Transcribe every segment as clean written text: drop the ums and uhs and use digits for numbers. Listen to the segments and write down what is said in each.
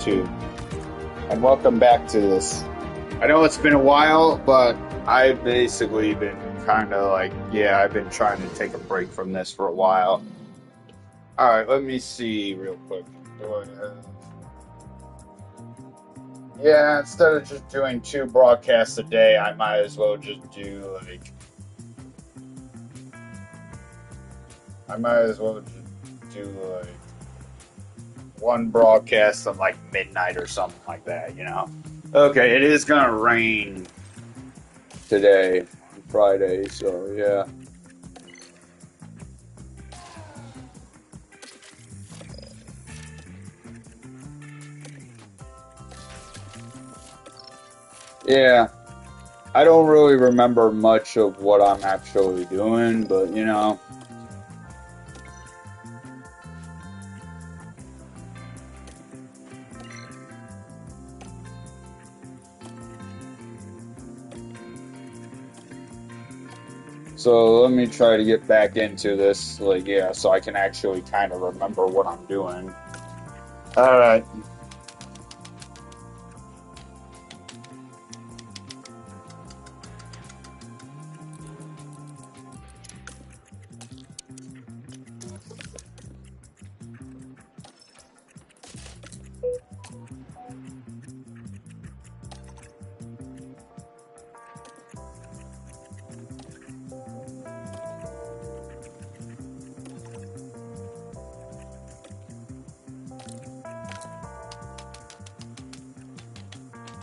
YouTube, and welcome back to this. I know it's been a while, but I've basically been kind of like, yeah, I've been trying to take a break from this for a while. Alright, let me see real quick. Yeah, instead of just doing two broadcasts a day, I might as well just do like, I might as well just do like one broadcast at like midnight or something like that, you know? Okay, it is gonna rain today, Friday, so yeah. Yeah, I don't really remember much of what I'm actually doing, but you know. So let me try to get back into this, like, yeah, so I can actually kind of remember what I'm doing. Alright.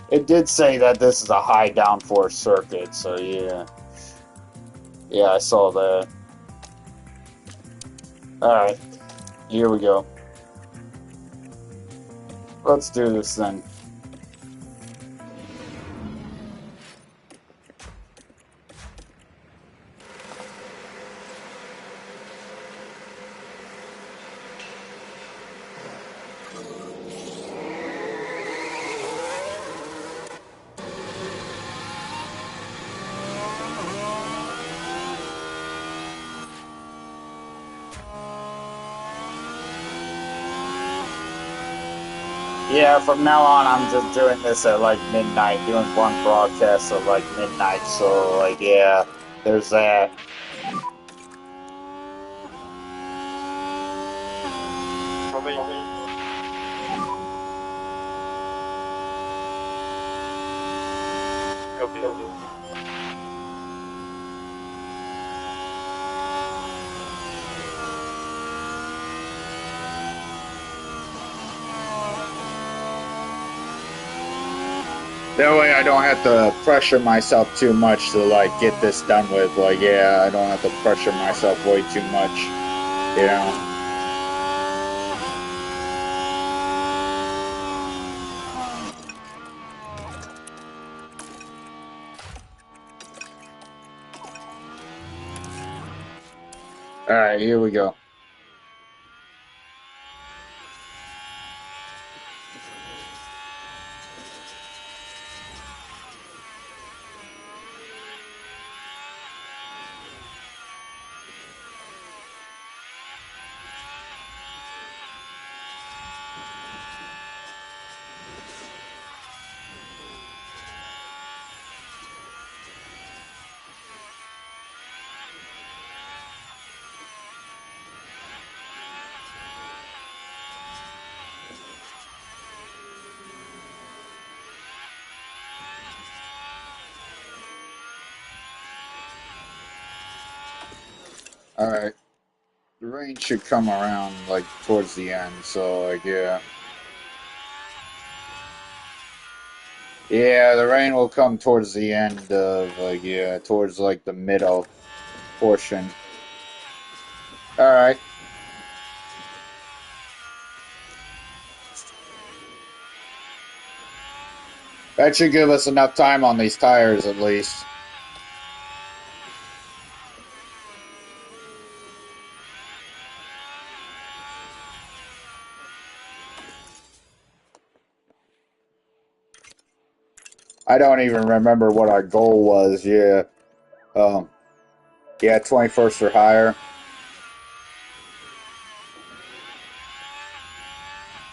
It did say that this is a high downforce circuit, so yeah. Yeah, I saw that. Alright, here we go. Let's do this then. Yeah, from now on, I'm just doing this at like midnight, doing one broadcast at like midnight. So, like, yeah, there's that. That way, I don't have to pressure myself too much to like get this done with. Like, yeah, I don't have to pressure myself way too much, you know. All right, here we go. All right, the rain should come around like towards the end. So, like, yeah. Yeah, the rain will come towards the end of, like, yeah, towards, like, the middle portion. Alright. That should give us enough time on these tires, at least. I don't even remember what our goal was, yeah. Um, yeah, 21st or higher.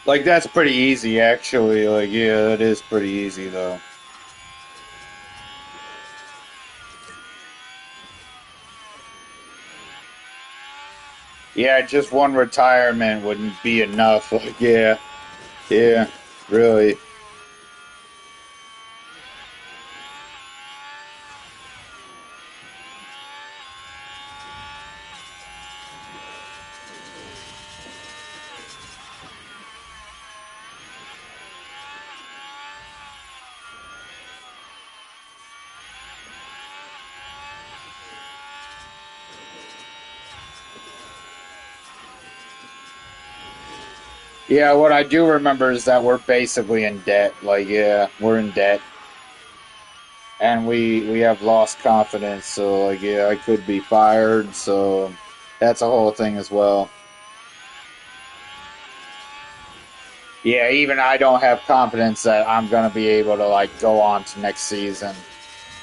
Like, that's pretty easy, actually. Like, yeah, it is pretty easy, though. Yeah, just one retirement wouldn't be enough. Like, yeah, yeah, really. Yeah, what I do remember is that we're basically in debt. Like, yeah, we're in debt, and we have lost confidence. So, like, yeah, I could be fired. So, that's a whole thing as well. Yeah, even I don't have confidence that I'm gonna be able to like go on to next season.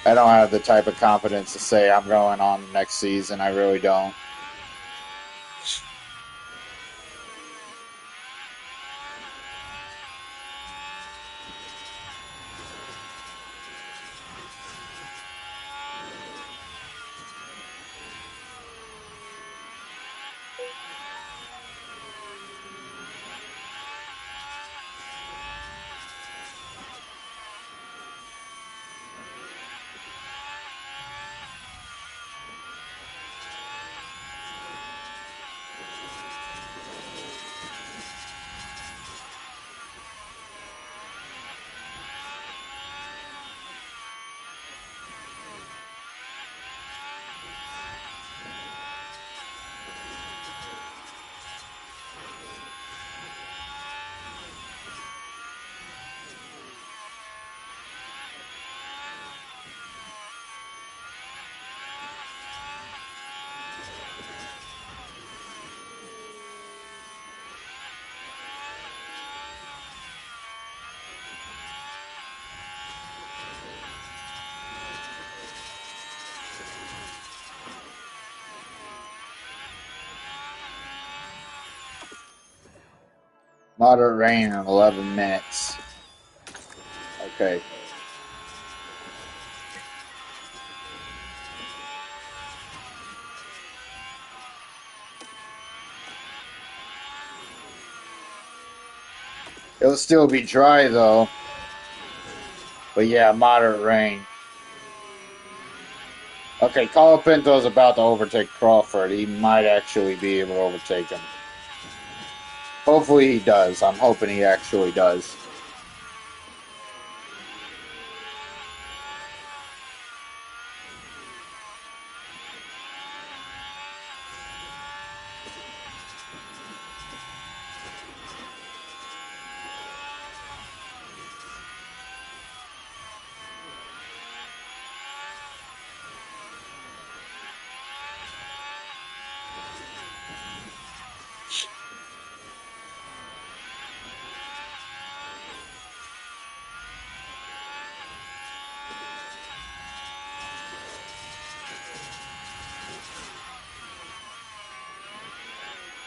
I don't have the type of confidence to say I'm going on next season. I really don't. Moderate rain in 11 minutes. Okay. It'll still be dry though. But yeah, moderate rain. Okay, Colapinto's about to overtake Crawford. He might actually be able to overtake him. Hopefully he does. I'm hoping he actually does.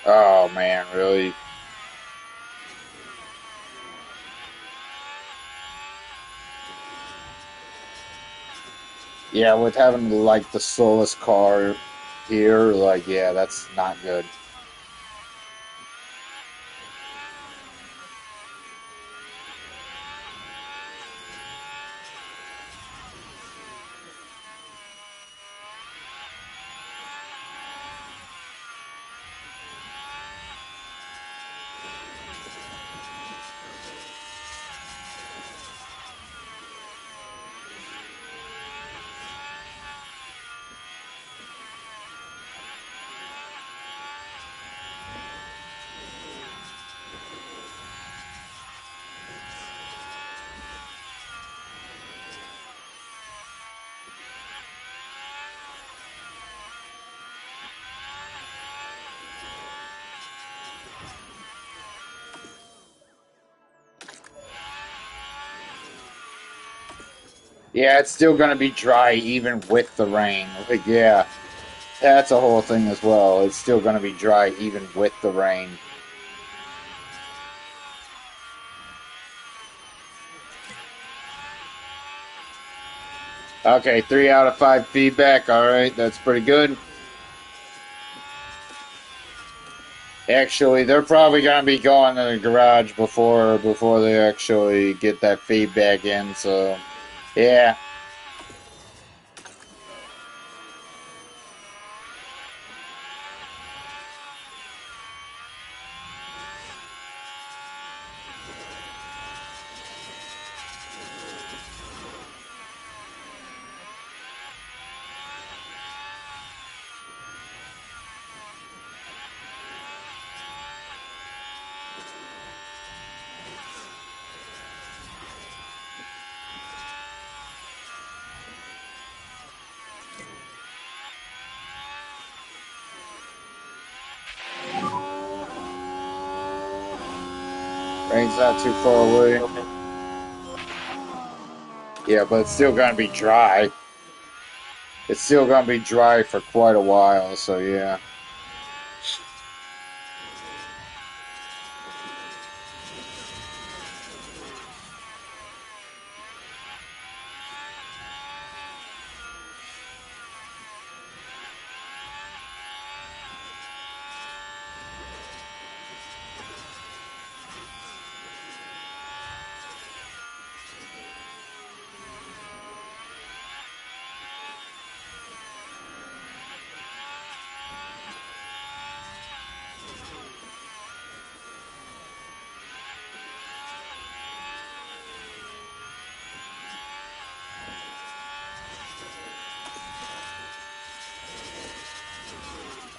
Oh man, really? Yeah, with having like the slowest car here, like yeah, that's not good. Yeah, it's still gonna be dry even with the rain. Like yeah, that's a whole thing as well. It's still gonna be dry even with the rain. Okay, 3 out of 5 feedback. All right, that's pretty good. Actually, they're probably gonna be going to the garage before they actually get that feedback in. So, yeah. Rain's not too far away. Yeah, but it's still gonna be dry. It's still gonna be dry for quite a while. So yeah.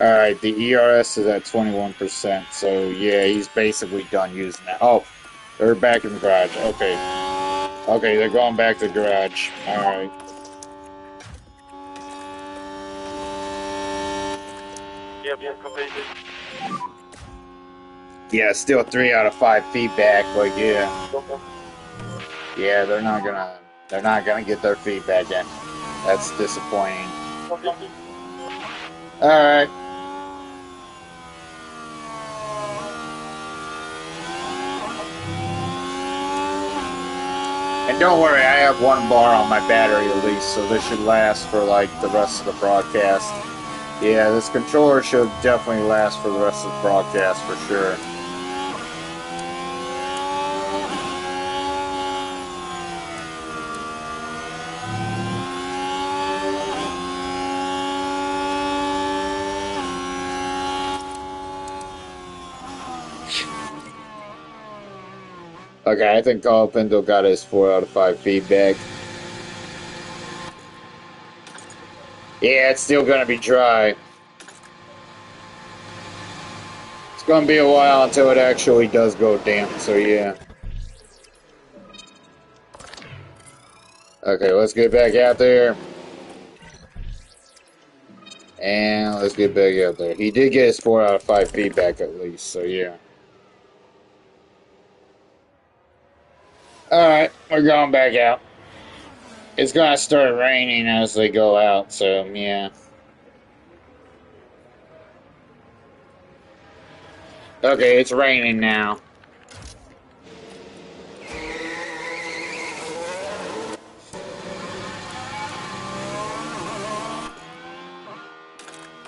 Alright, the ERS is at 21%, so yeah, he's basically done using that. Oh, they're back in the garage. Okay. Okay, they're going back to the garage. Alright. Yeah, still 3 out of 5 feedback, like yeah. Yeah, they're not gonna get their feedback in. That's disappointing. Alright. And don't worry, I have 1 bar on my battery at least, so this should last for like the rest of the broadcast. Yeah, this controller should definitely last for the rest of the broadcast for sure. Okay, I think Carl Pinto got his 4 out of 5 feedback. Yeah, it's still gonna be dry. It's gonna be a while until it actually does go damp, so yeah. Okay, let's get back out there. And let's get back out there. He did get his 4 out of 5 feedback at least, so yeah. Alright, we're going back out. It's gonna start raining as they go out, so yeah. Okay, it's raining now.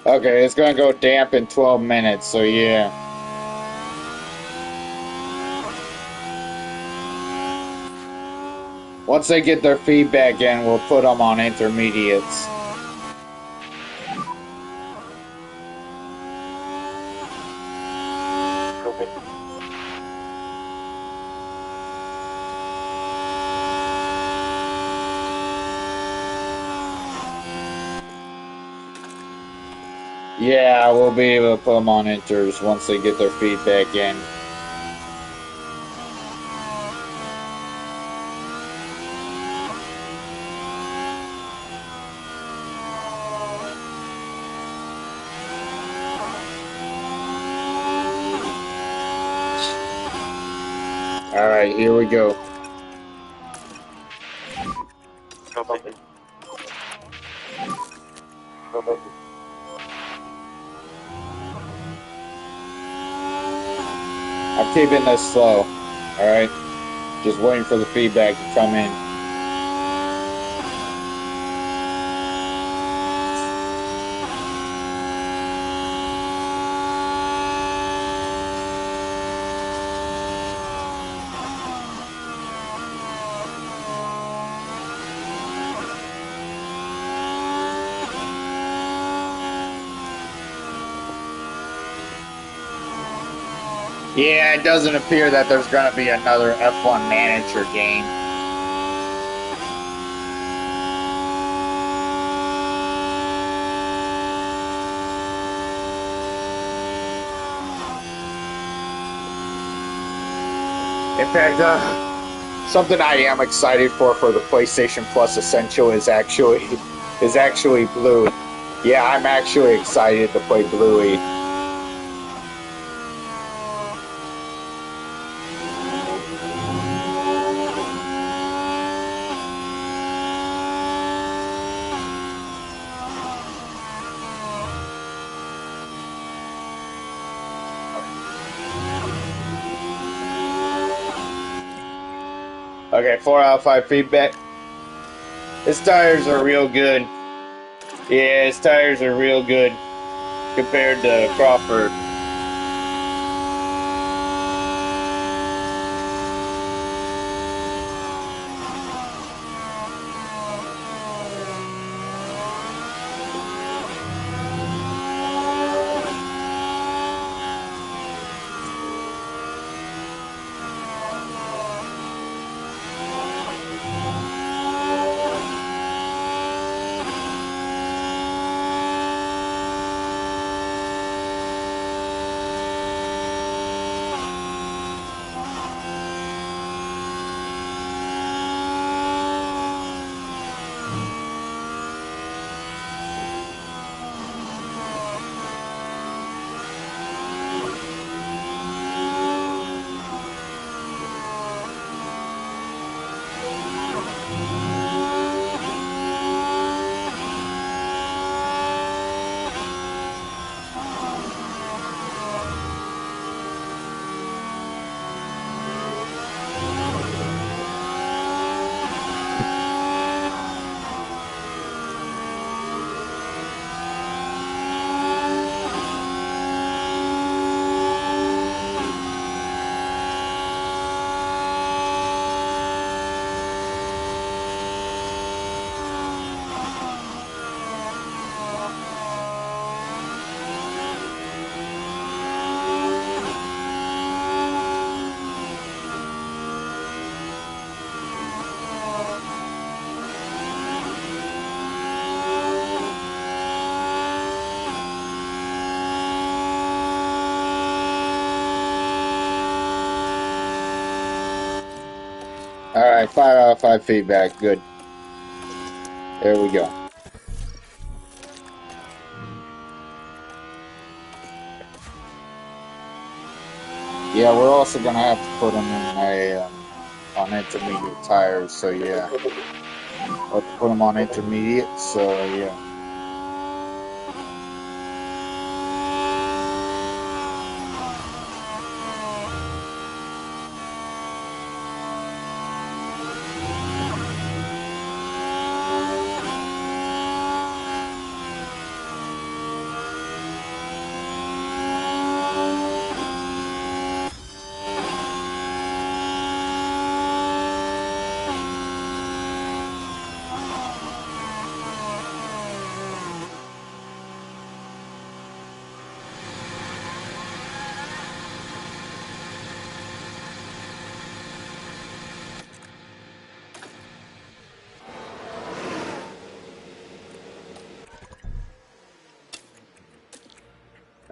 Okay, it's gonna go damp in 12 minutes, so yeah. Once they get their feedback in, we'll put them on intermediates. Yeah, we'll be able to put them on inters once they get their feedback in. Alright, here we go. I'm keeping this slow, alright? Just waiting for the feedback to come in. Yeah, it doesn't appear that there's going to be another F1 manager game. In fact, something I am excited for the PlayStation Plus Essential is actually Bluey. Yeah, I'm actually excited to play Bluey. Okay, 4 out of 5 feedback. His tires are real good. Yeah, his tires are real good compared to Crawford. Alright, 5 out of 5 feedback. Good. There we go. Yeah, we're also gonna have to put him in on intermediate tires. So yeah, we'll have to put him on intermediate. So yeah.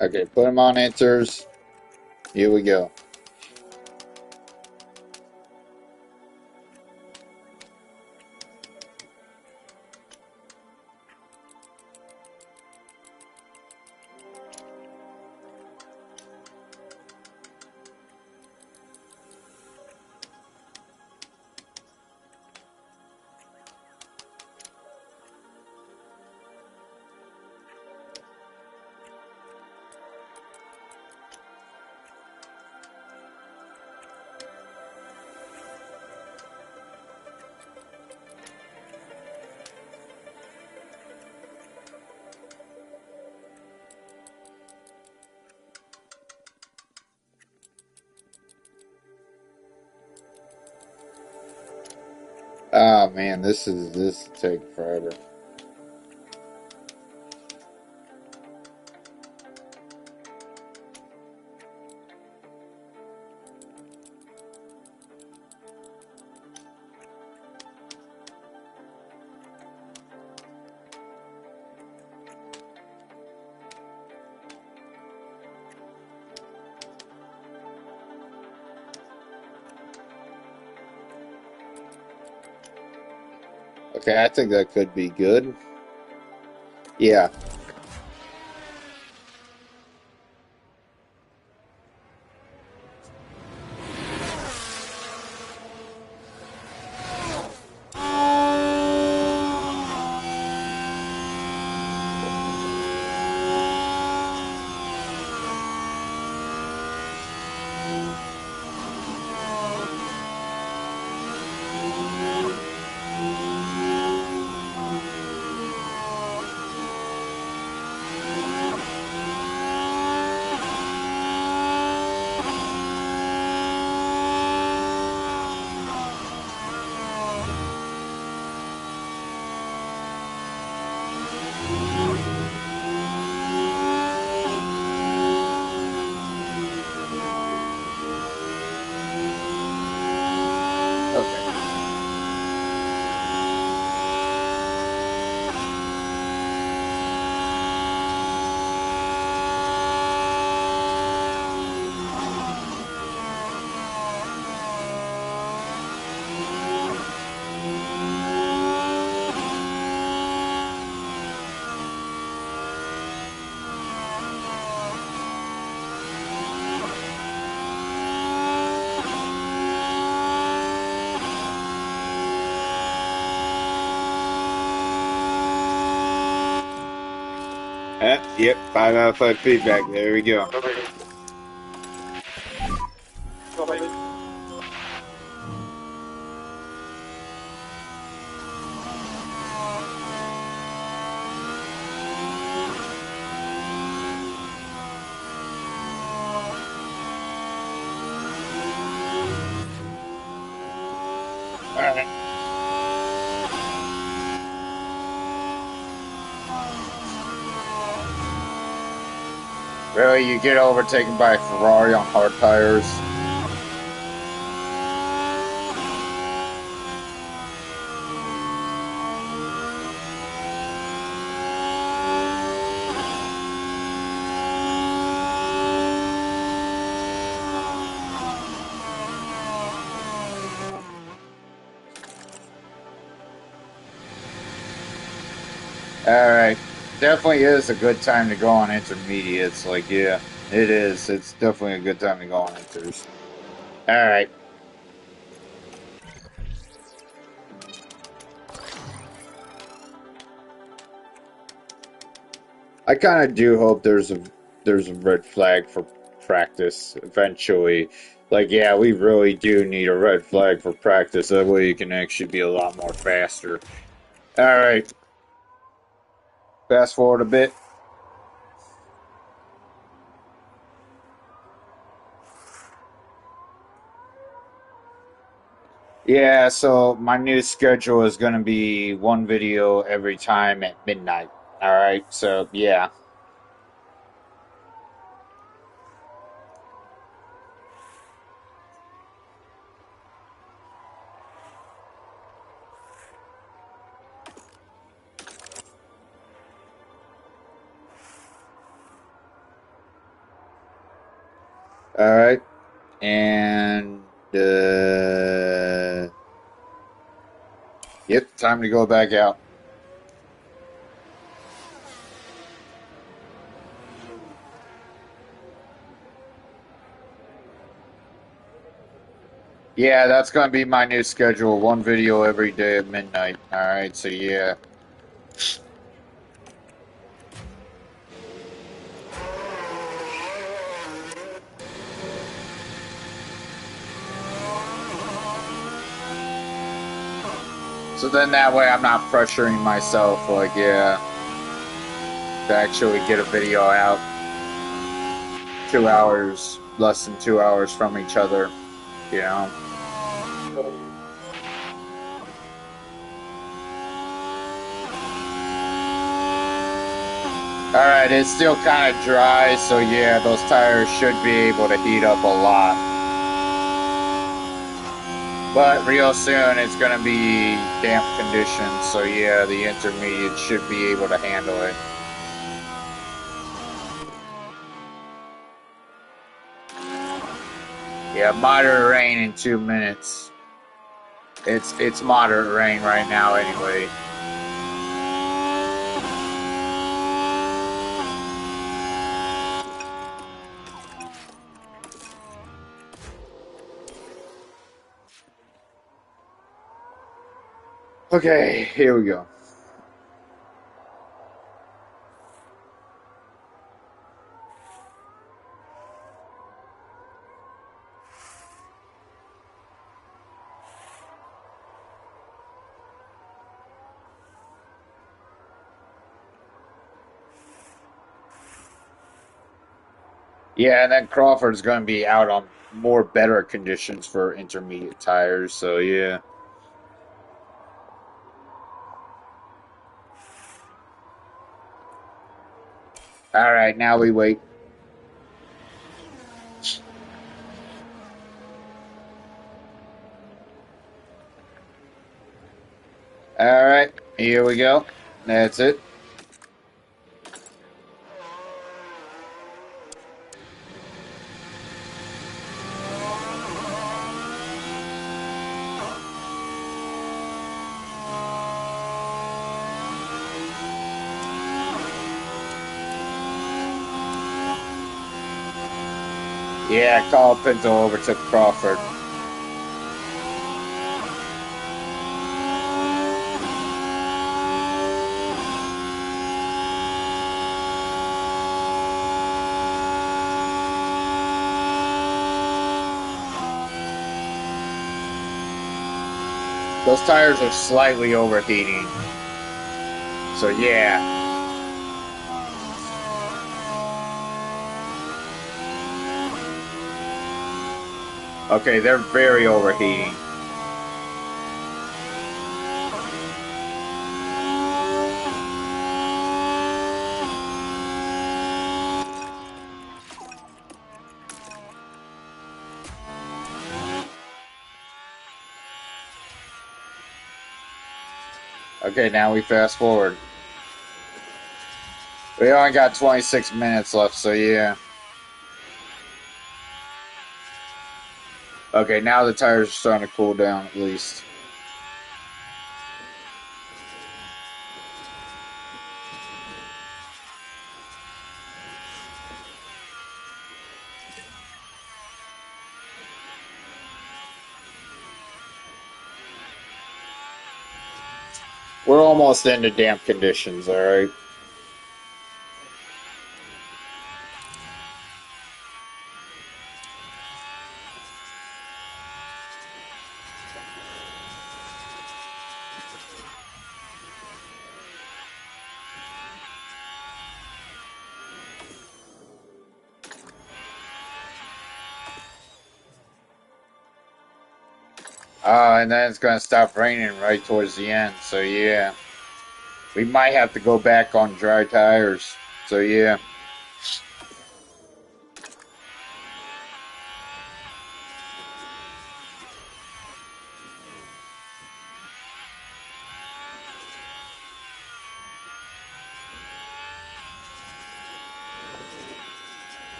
Okay, put him on inters. Here we go. Oh man, this is taking forever. Okay, I think that could be good. Yeah. Okay. Yep, 5 out of 5 feedback. There we go. All right. Really, you get overtaken by a Ferrari on hard tires? All right. Definitely is a good time to go on intermediates. Like, yeah, it is. It's definitely a good time to go on inters. All right. I kind of do hope there's a red flag for practice eventually. Like, yeah, we really do need a red flag for practice. That way you can actually be a lot more faster. All right. Fast forward a bit. Yeah, so my new schedule is going to be one video every time at midnight. All right. So, yeah. All right. And yep, time to go back out. Yeah, that's gonna be my new schedule. One video every day at midnight. All right, so yeah. So then that way I'm not pressuring myself, like, yeah, to actually get a video out 2 hours, less than 2 hours from each other, you know? Alright, it's still kind of dry, so yeah, those tires should be able to heat up a lot. But real soon it's going to be damp conditions, so yeah, the intermediate should be able to handle it. Yeah, moderate rain in 2 minutes. It's moderate rain right now anyway. Okay, here we go. Yeah, and then Crawford's going to be out on more better conditions for intermediate tires, so yeah. All right, now we wait. All right, here we go. That's it. Yeah, Colapinto overtook Crawford. Those tires are slightly overheating. So yeah. Okay, they're very overheating. Okay, now we fast forward. We only got 26 minutes left, so yeah. Okay, now the tires are starting to cool down at least. We're almost into damp conditions, alright? And then it's going to stop raining right towards the end, so yeah. We might have to go back on dry tires, so yeah.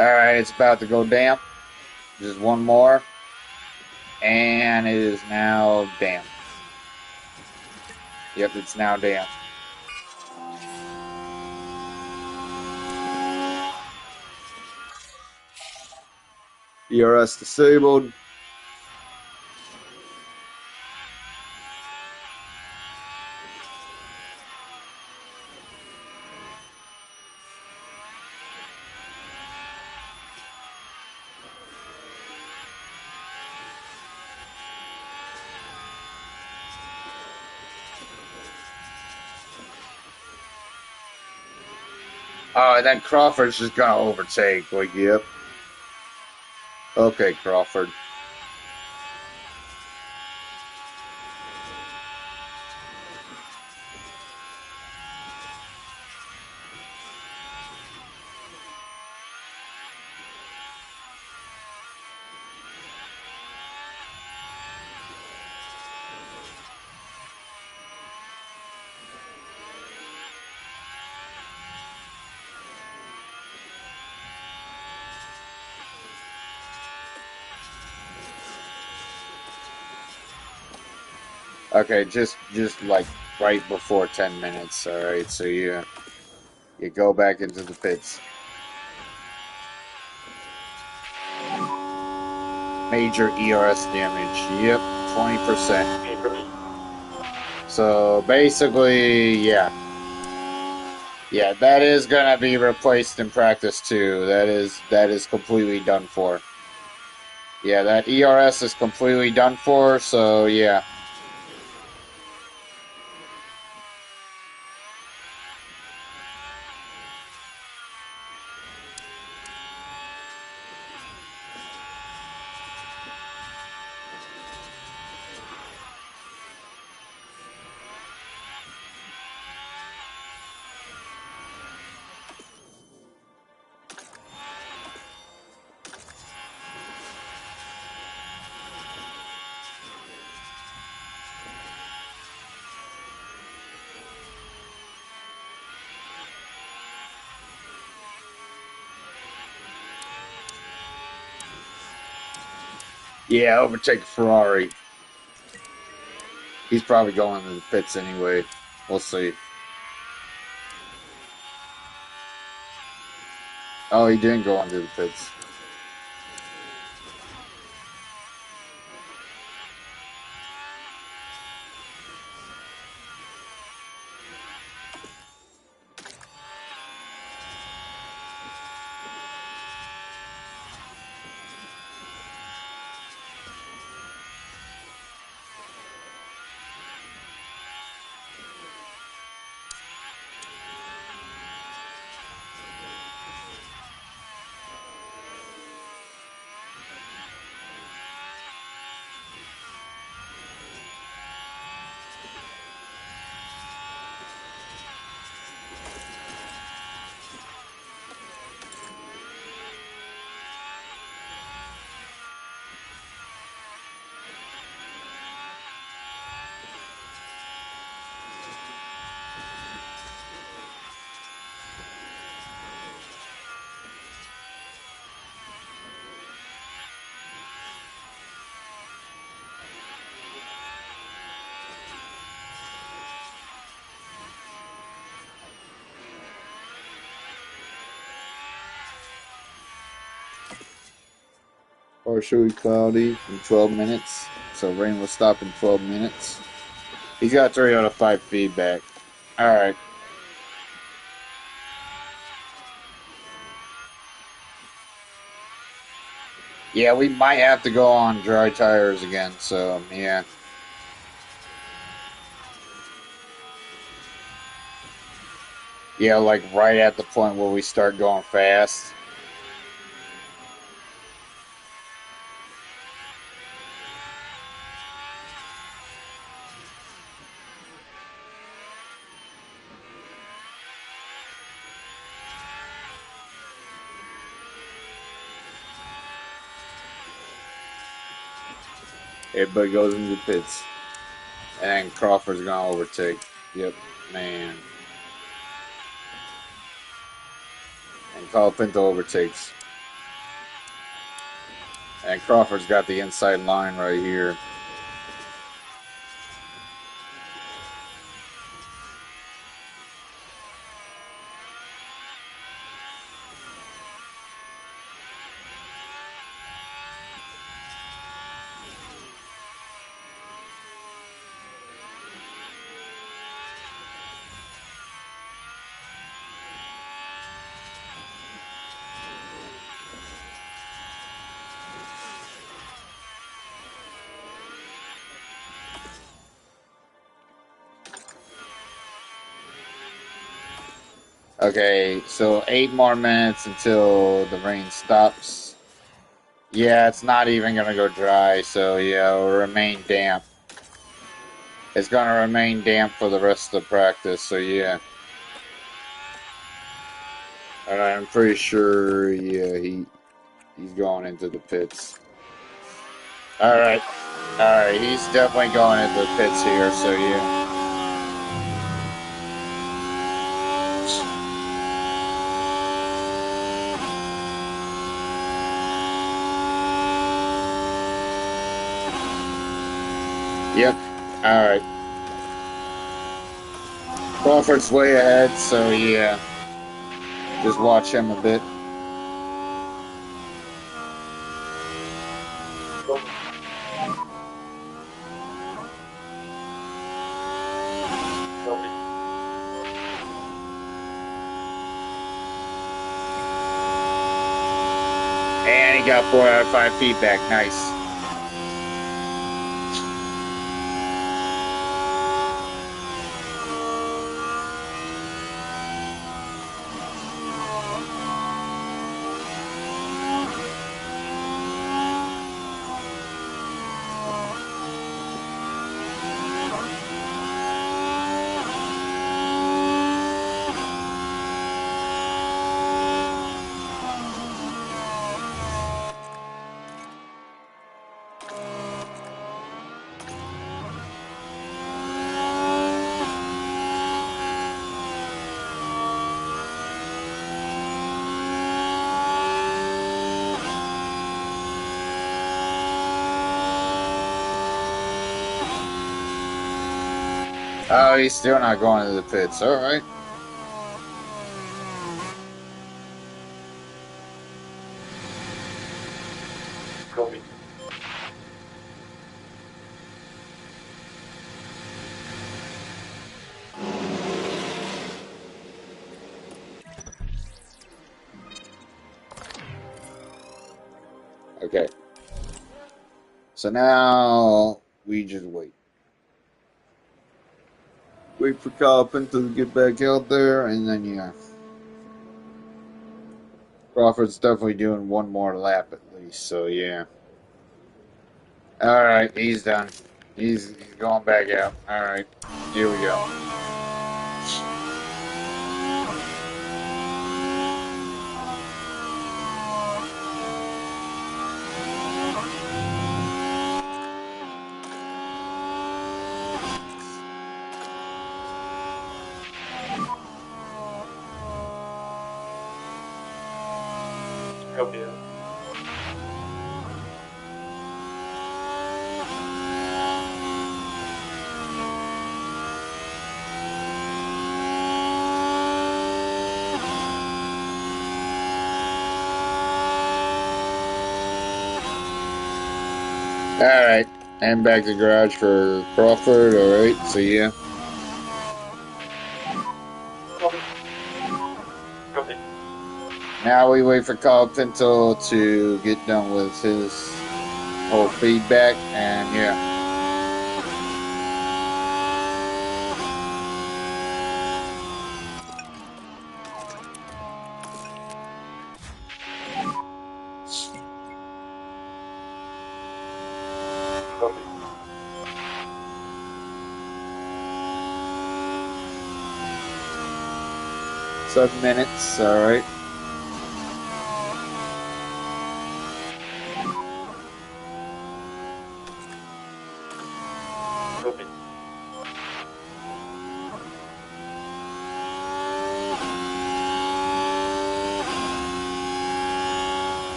Alright, it's about to go damp. Just one more. And it is now damp. Yep, it's now damp. ERS disabled. Oh, and then Crawford's just gonna overtake. Like, yep. Okay, Crawford. Okay, just like right before 10 minutes. All right, so you go back into the pits. Major ERS damage. Yep, 20%. So basically, yeah. Yeah, that is gonna be replaced in practice too. That is completely done for. Yeah, that ERS is completely done for, so yeah. Yeah, overtake Ferrari. He's probably going to the pits anyway. We'll see. Oh, he didn't go into the pits. Partially cloudy in 12 minutes. So rain will stop in 12 minutes. He's got 3 out of 5 feedback. Alright. Yeah, we might have to go on dry tires again, so yeah. Yeah, like right at the point where we start going fast. Everybody goes into the pits. And then Crawford's gonna overtake. Yep, man. And Colapinto overtakes. And Crawford's got the inside line right here. Okay, so 8 more minutes until the rain stops. Yeah, it's not even gonna go dry, so yeah, it'll remain damp. It's gonna remain damp for the rest of the practice, so yeah. And I'm pretty sure, yeah, he's going into the pits. Alright. Alright, he's definitely going into the pits here, so yeah. Yep. Alright. Crawford's way ahead, so yeah. Just watch him a bit. And he got 4 out of 5 feedback. Nice. Oh, he's still not going to the pits. All right. Okay. So now we just wait. Wait for Calvin to get back out there, and then yeah. Crawford's definitely doing one more lap at least, so yeah. Alright, he's done. He's going back out. Alright, here we go. Alright, and back to the garage for Crawford. Alright, so yeah. Now we wait for Carl Pinto to get done with his whole feedback, and yeah. Seven minutes, alright.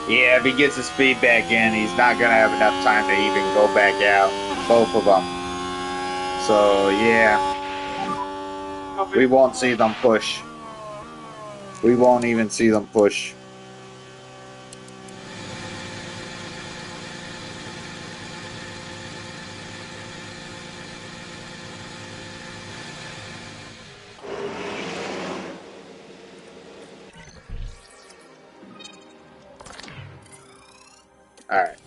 Yeah, if he gets his speed back in, he's not going to have enough time to even go back out. Both of them. So, yeah. We won't see them push. We won't even see them push. Alright.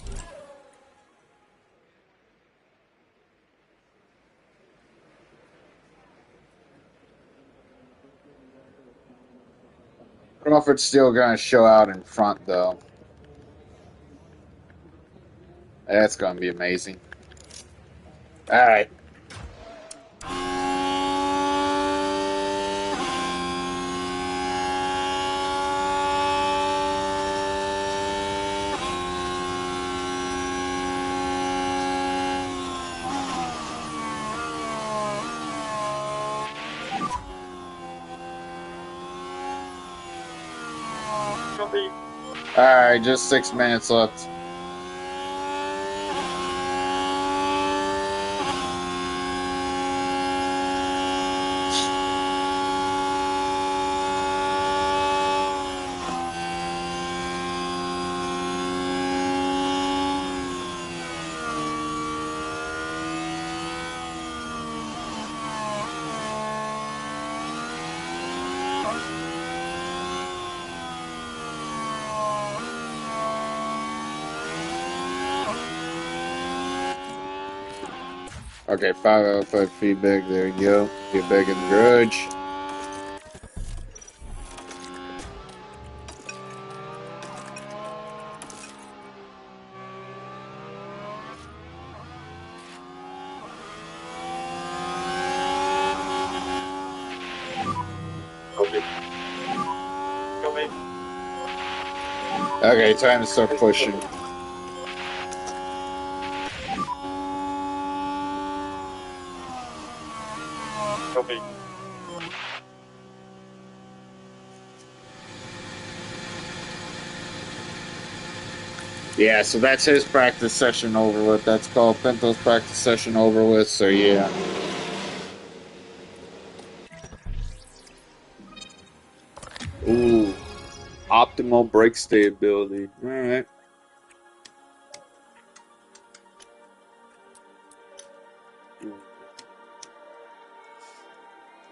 Crawford's still going to show out in front, though. That's going to be amazing. Alright. Alright, just 6 minutes left. Okay, 5 out of 5 feedback. There you go. Get back in the garage. Okay, time to start pushing. Yeah, so that's his practice session over with. That's called Pinto's practice session over with, so yeah. Ooh. Optimal brake stability. Alright.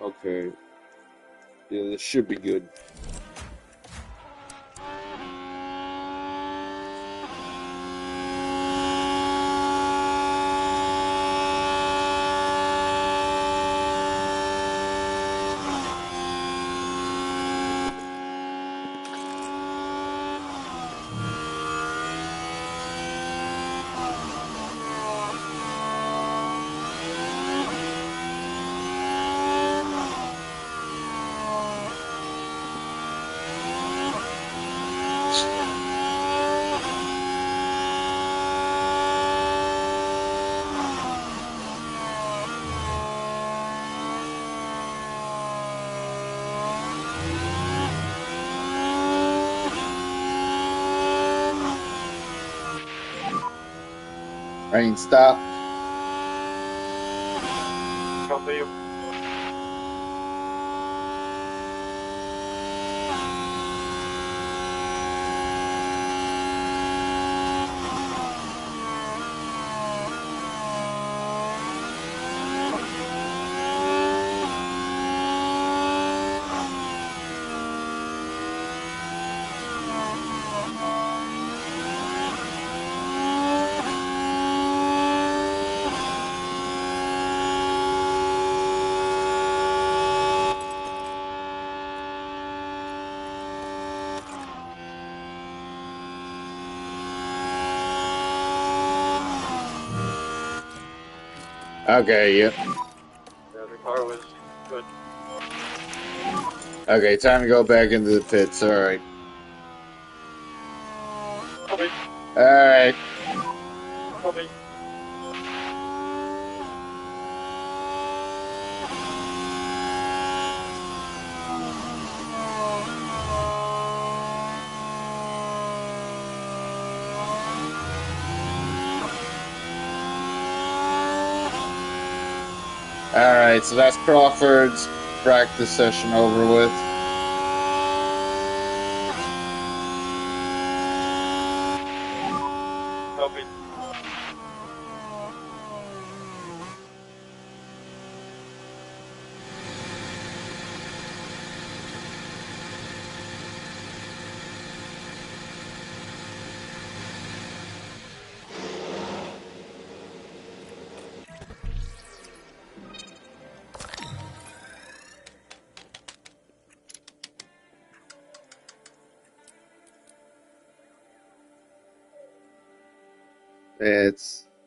Okay. Yeah, this should be good. Rain, stop. Okay, yep. The car was good. Okay, time to go back into the pits. Alright. Alright. Alright, so that's Crawford's practice session over with.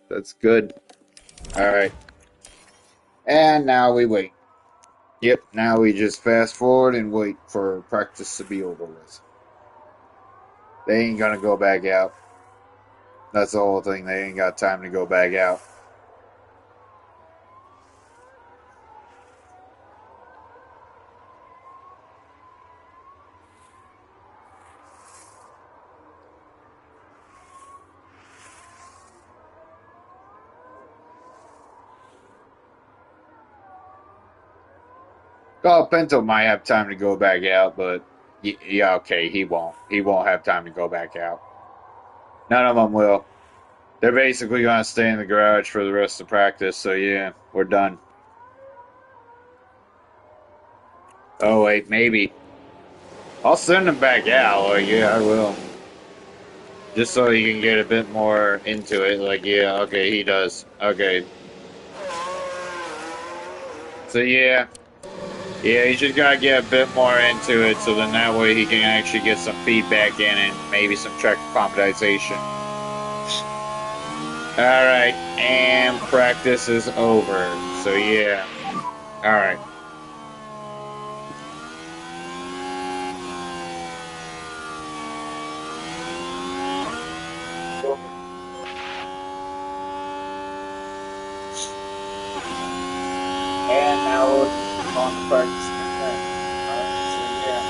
That's good. Alright. And now we wait. Yep, now we just fast forward and wait for practice to be over with. They ain't gonna go back out. That's the whole thing. They ain't got time to go back out. Oh, Pinto might have time to go back out, but yeah, okay, he won't. He won't have time to go back out. None of them will. They're basically going to stay in the garage for the rest of practice, so yeah, we're done. Oh, wait, maybe. I'll send him back out. Like, yeah, I will. Just so he can get a bit more into it. Like, yeah, okay, he does. Okay. So, yeah. Yeah, he's just gotta get a bit more into it so then that way he can actually get some feedback in and maybe some track acclimatization. Alright, and practice is over. So, yeah. Alright. And now we're on the practice again. Alright, so yeah.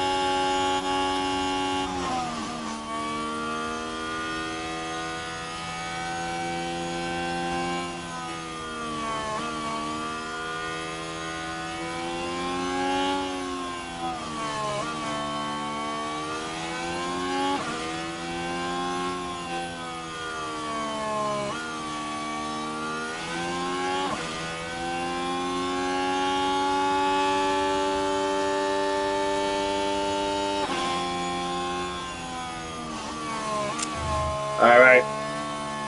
Alright,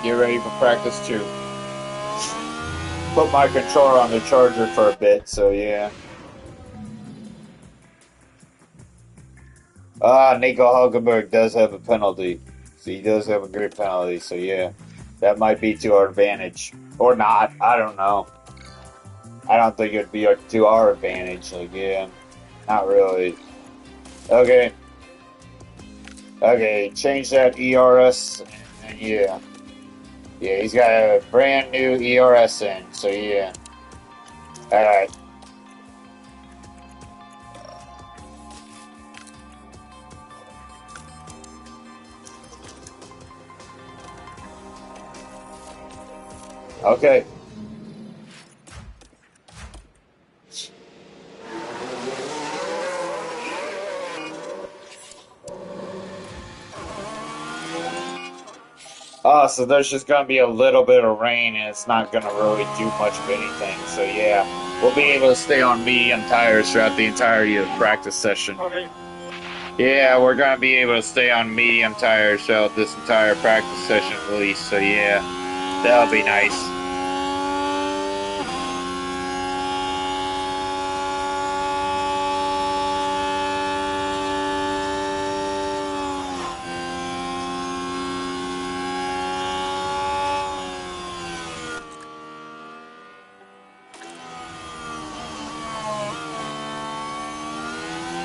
get ready for practice too. Put my controller on the charger for a bit, so yeah. Nico Hulkenberg does have a penalty. So he does have a great penalty, so yeah. That might be to our advantage. Or not, I don't know. I don't think it'd be to our advantage, like, yeah. Not really. Okay. Okay, change that ERS, and yeah. Yeah, he's got a brand new ERS in, so yeah. Alright. Okay. Oh, so there's just gonna be a little bit of rain and it's not gonna really do much of anything. So yeah, we'll be able to stay on medium tires throughout the entirety of the practice session. Okay. Yeah, we're gonna be able to stay on medium tires throughout this entire practice session at least. So yeah, that'll be nice.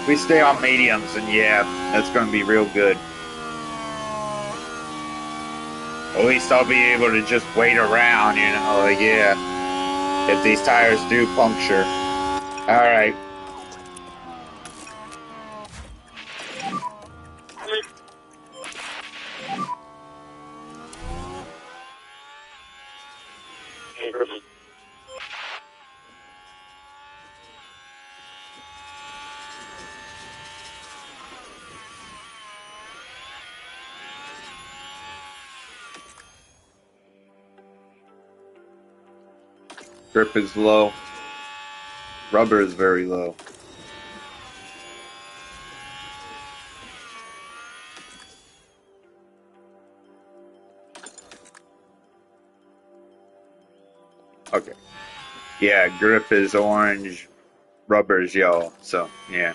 We stay on mediums, and yeah, that's gonna be real good. At least I'll be able to just wait around, you know, like, yeah, if these tires do puncture. Alright. Grip is low. Rubber is very low. Okay. Yeah, grip is orange, rubber is yellow. So, yeah.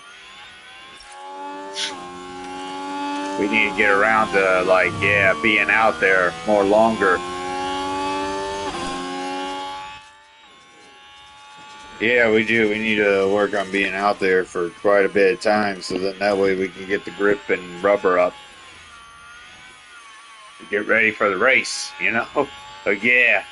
We need to get around to, like, yeah, being out there more longer. Yeah, we do. We need to work on being out there for quite a bit of time so then that way we can get the grip and rubber up. Get ready for the race, you know? Like, yeah.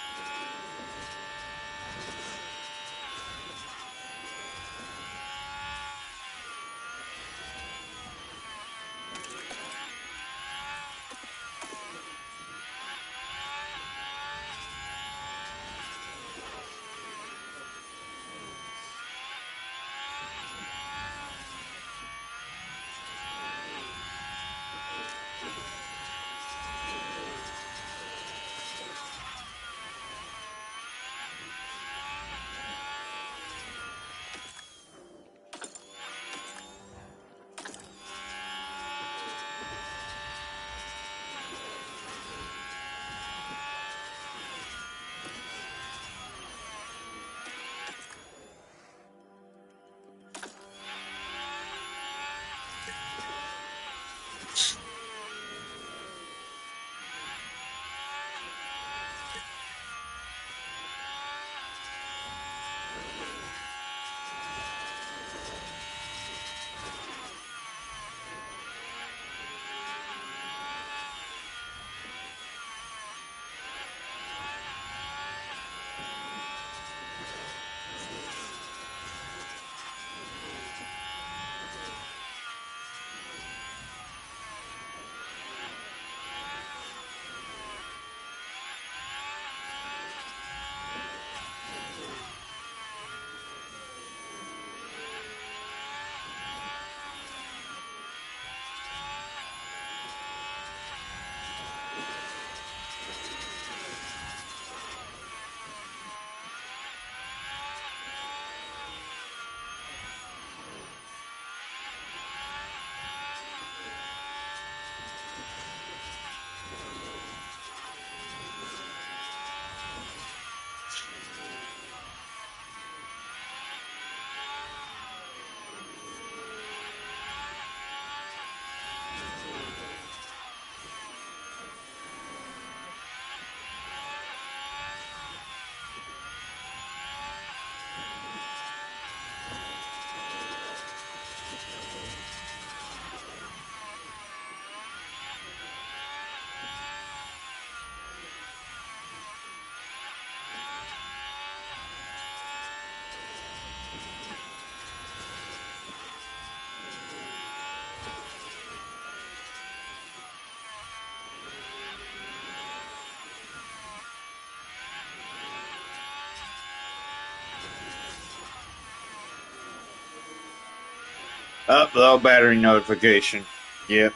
Up, low battery notification. Yep,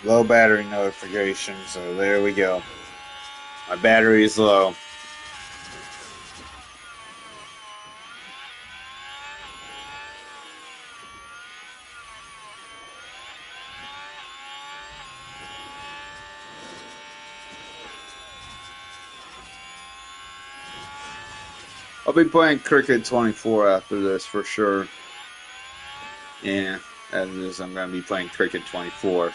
low battery notification. So there we go. My battery is low. I'll be playing Cricket 24 after this for sure. Yeah, after this I'm going to be playing Cricket 24.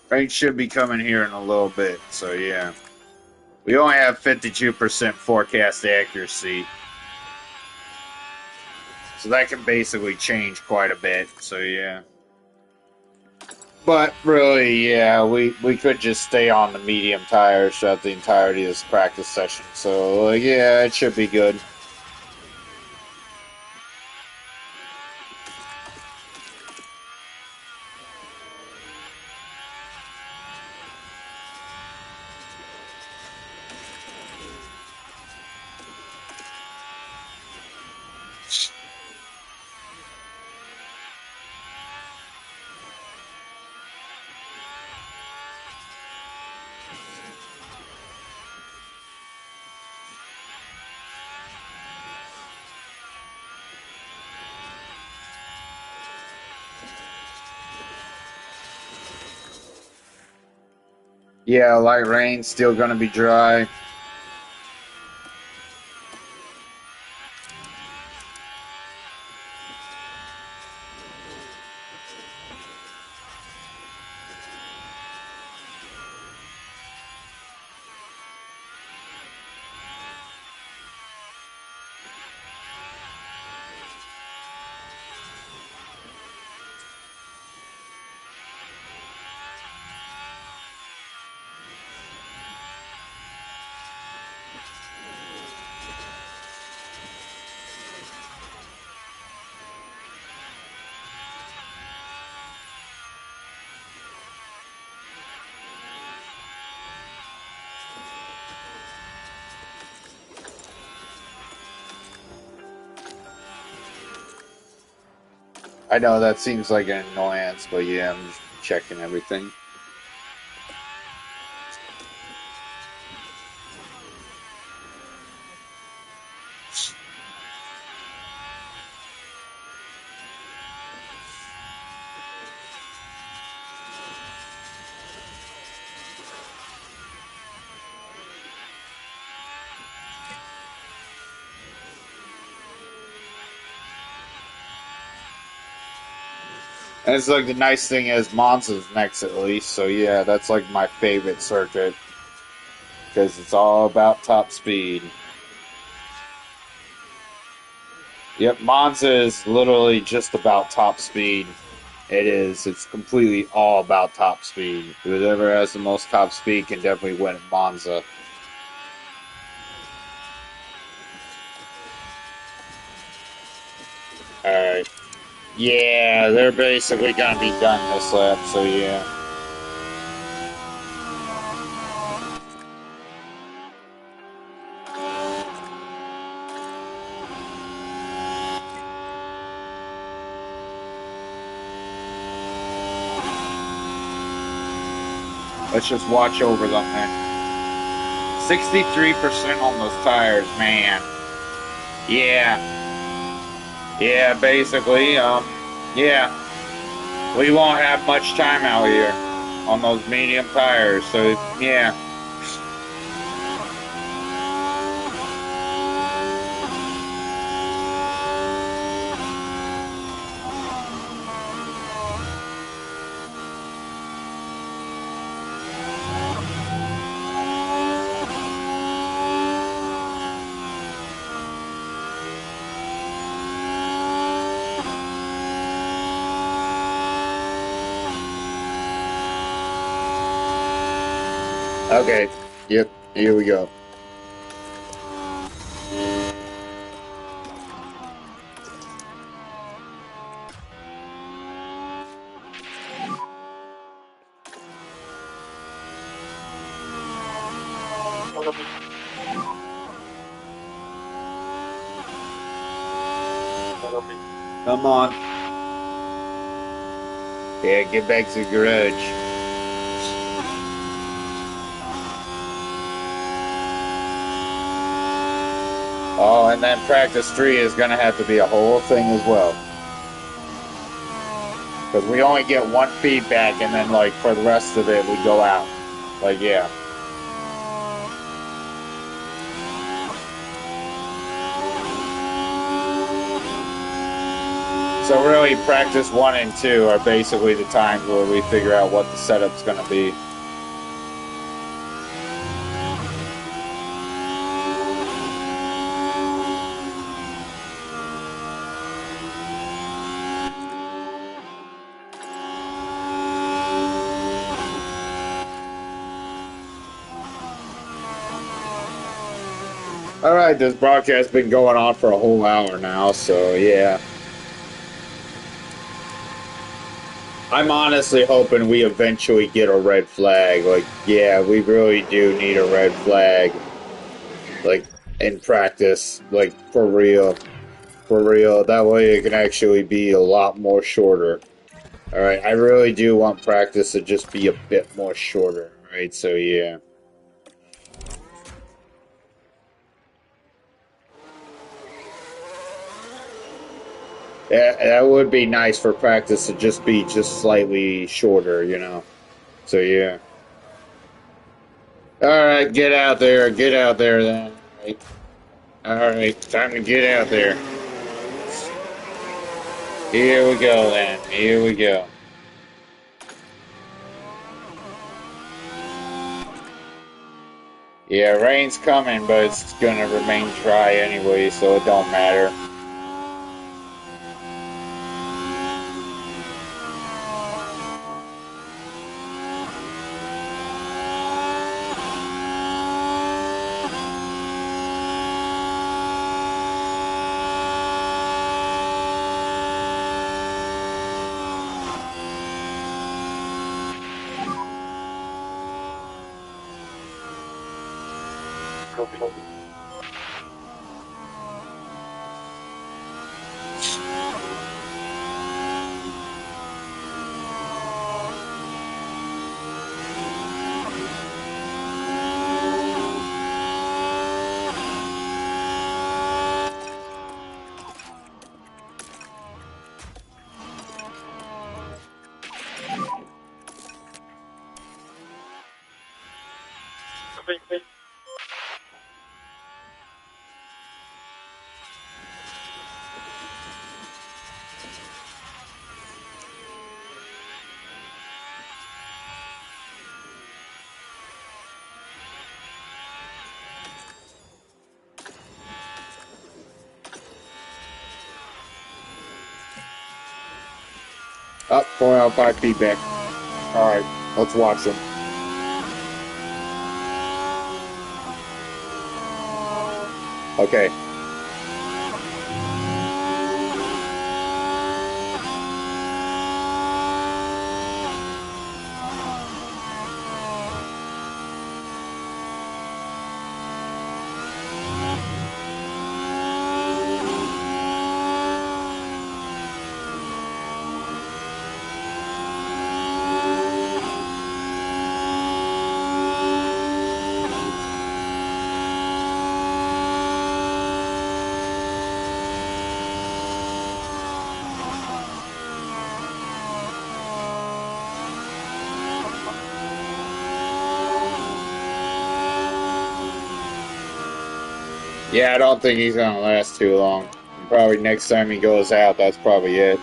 Rain should be coming here in a little bit, so yeah. We only have 52% forecast accuracy. So that can basically change quite a bit, so yeah. But really, yeah, we could just stay on the medium tires throughout the entirety of this practice session. So, yeah, it should be good. Yeah, light rain, still gonna be dry. I know that seems like an annoyance, but yeah, I'm just checking everything. And it's like the nice thing is Monza's next at least, so yeah, that's like my favorite circuit. Because it's all about top speed. Yep, Monza is literally just about top speed. It is. It's completely all about top speed. Whoever has the most top speed can definitely win at Monza. Alright. Yeah, they're basically gonna be done this lap, so yeah. Let's just watch over them then. 63% on those tires, man. Yeah. Yeah, basically, yeah. We won't have much time out here on those medium tires, so yeah. Okay. Yep. Here we go. Come on. Yeah, get back to the garage. Oh, and then practice 3 is going to have to be a whole thing as well. Because we only get one feedback, and then, like, for the rest of it, we go out. Like, yeah. So really, practice 1 and 2 are basically the times where we figure out what the setup's going to be. Alright, this broadcast has been going on for a whole hour now, so yeah. I'm honestly hoping we eventually get a red flag. Like, yeah, we really do need a red flag. Like, in practice. Like, for real. For real. That way it can actually be a lot more shorter. Alright, I really do want practice to just be a bit more shorter. Right, so yeah. Yeah, that would be nice for practice to just be just slightly shorter, you know? So yeah. Alright, get out there then. Alright, time to get out there. Here we go then. Here we go. Yeah, rain's coming, but it's gonna remain dry anyway, so it don't matter. Up, 4 out of 5 feedback. Alright, let's watch them. Okay. Yeah, I don't think he's gonna last too long. Probably next time he goes out, that's probably it.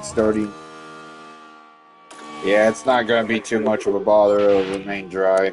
starting. Yeah, it's not going to be too much of a bother. It'll remain dry.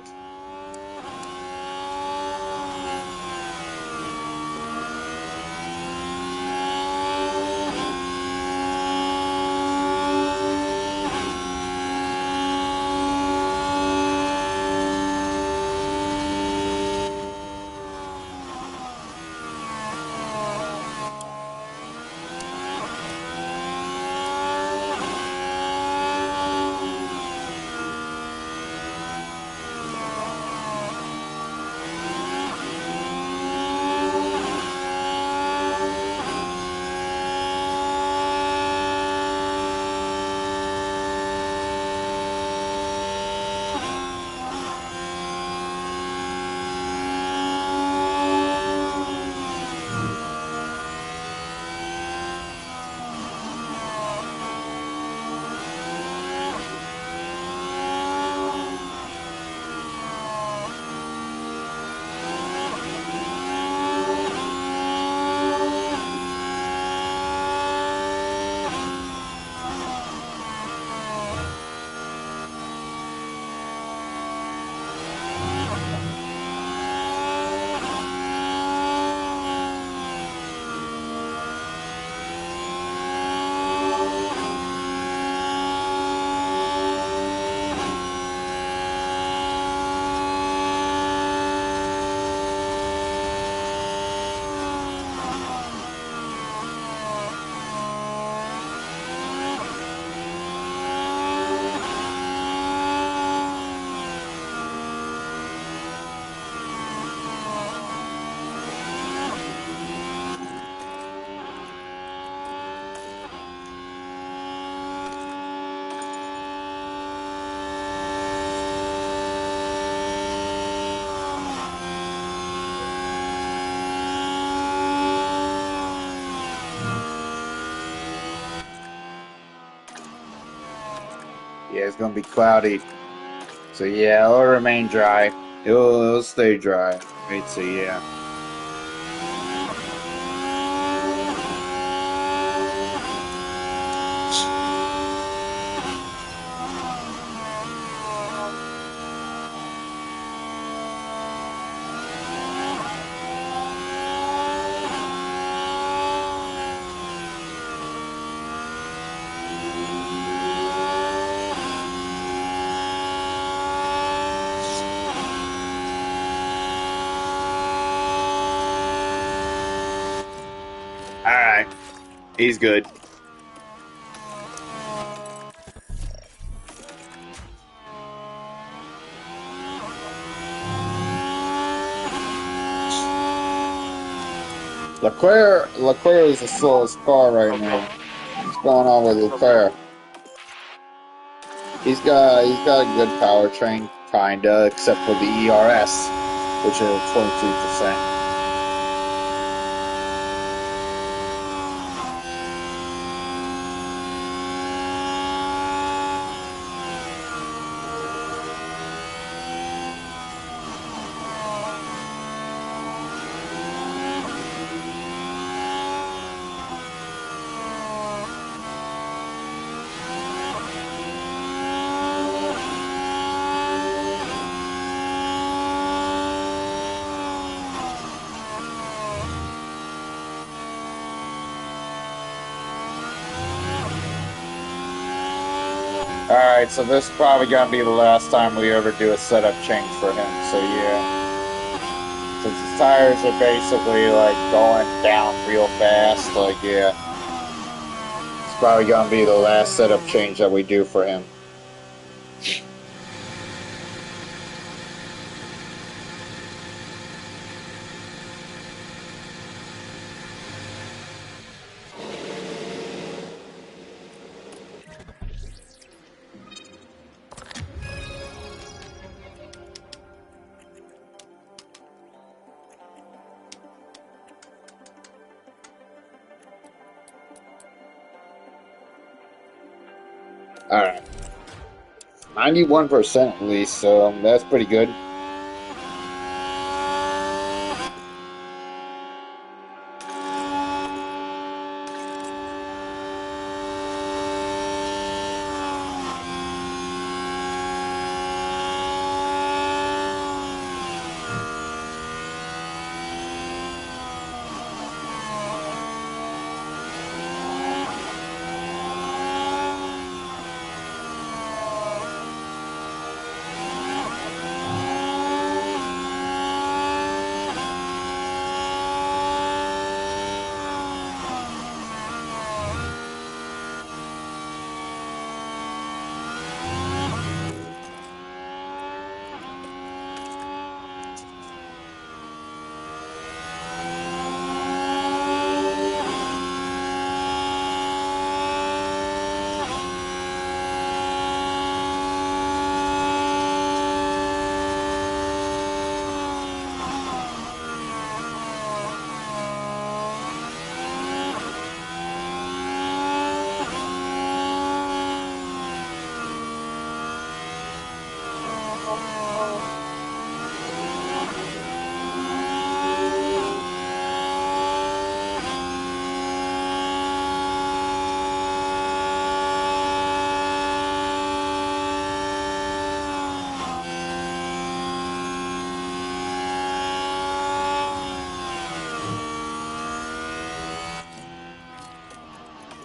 Yeah, it's going to be cloudy. So yeah, it'll remain dry. It'll stay dry. Wait, so yeah. Alright. He's good. Leclerc is the slowest car right now. What's going on with Leclerc? He's got a good powertrain, kinda, except for the ERS, which is 23%. Alright, so this is probably gonna be the last time we ever do a setup change for him, so yeah. Since his tires are basically like going down real fast, like yeah. It's probably gonna be the last setup change that we do for him. Alright. 91% at least, so that's pretty good.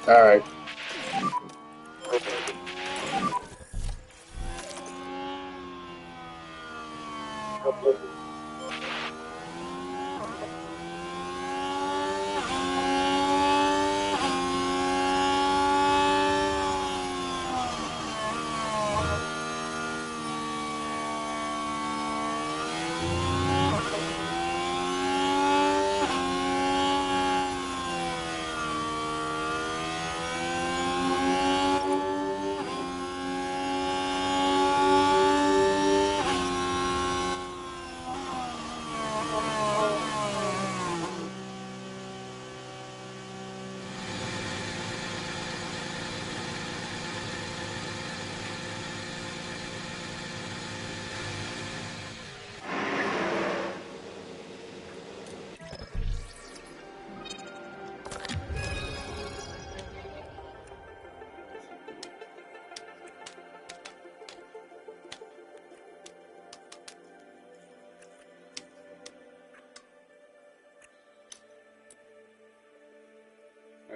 Alright.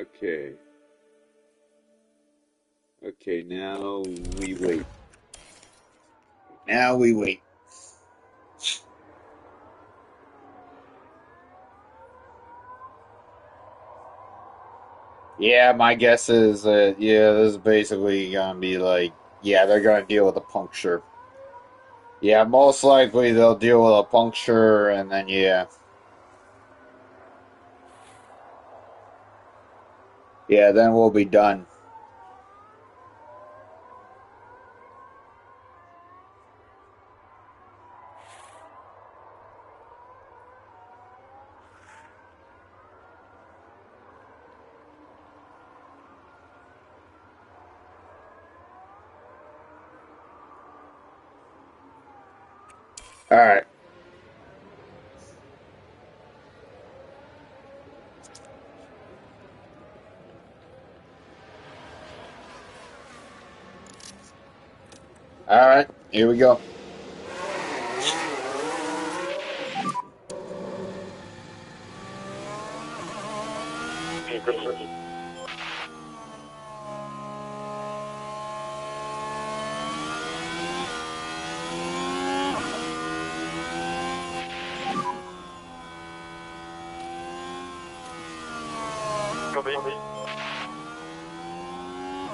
Okay. Okay, now we wait. Now we wait. Yeah, my guess is that, yeah, this is basically gonna be like, yeah, they're gonna deal with a puncture. Yeah, most likely they'll deal with a puncture and then, yeah. Yeah, then we'll be done. Alright. Alright, here we go.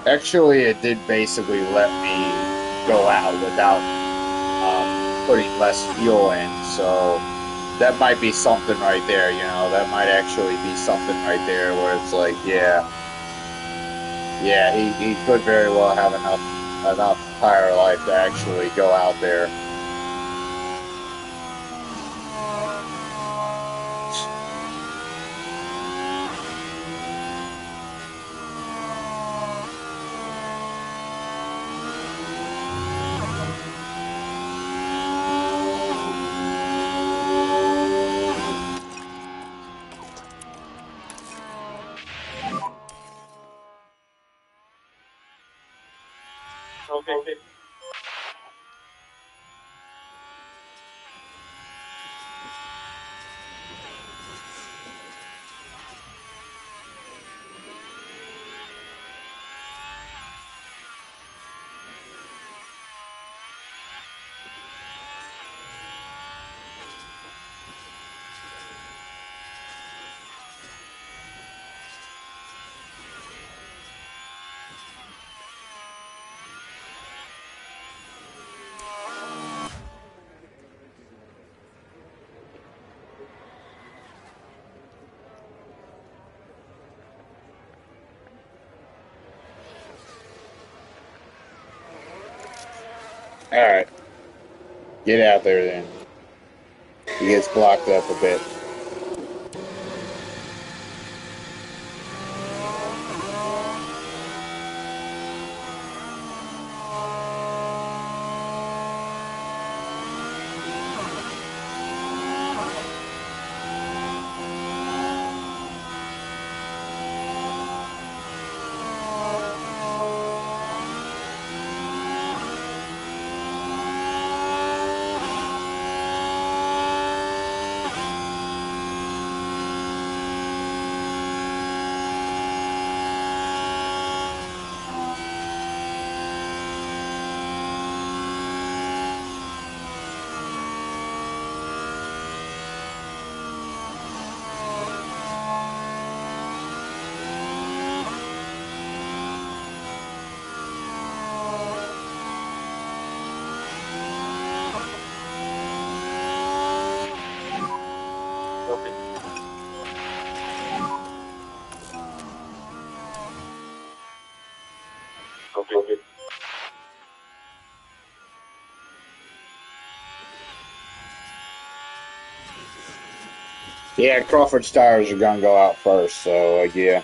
Actually, it did basically let me go out without putting less fuel in, so that might be something right there, you know, that might actually be something right there where it's like, yeah, yeah, he could very well have enough tire life to actually go out there. Okay. Alright, get out there then. He gets blocked up a bit. Yeah, Crawford's tires are gonna go out first, so yeah.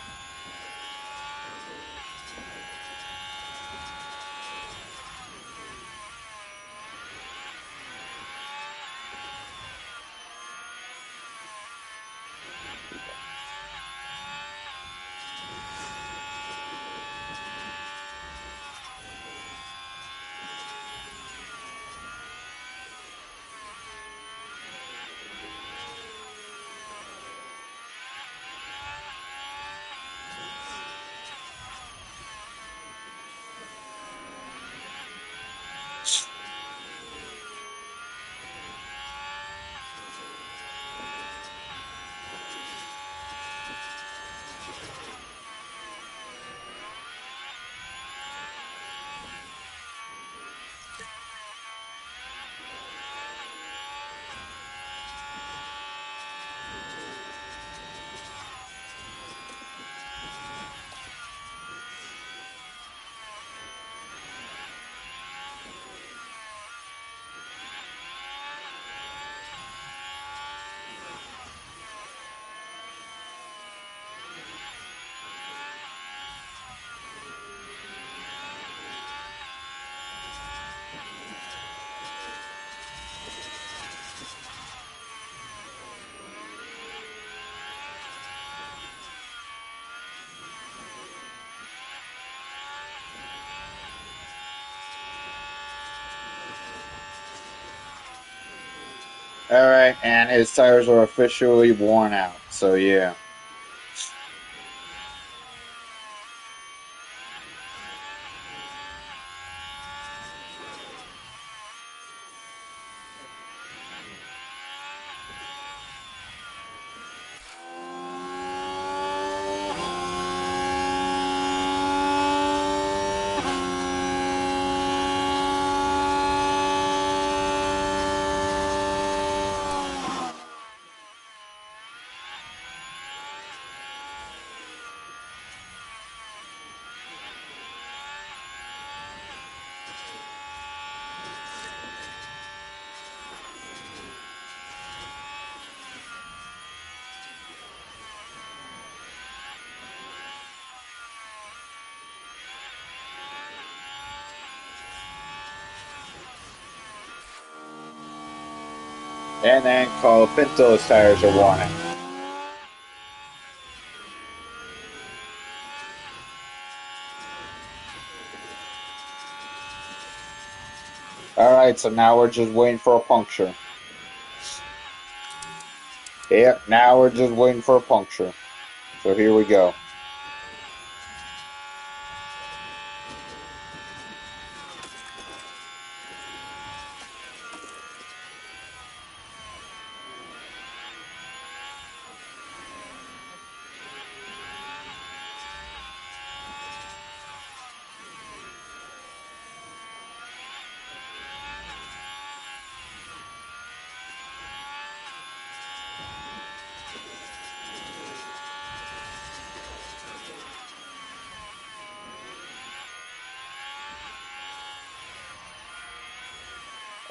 Alright, and his tires are officially worn out, so yeah. And then Colapinto's tires are worn out. Alright, so now we're just waiting for a puncture. Yep, now we're just waiting for a puncture. So here we go.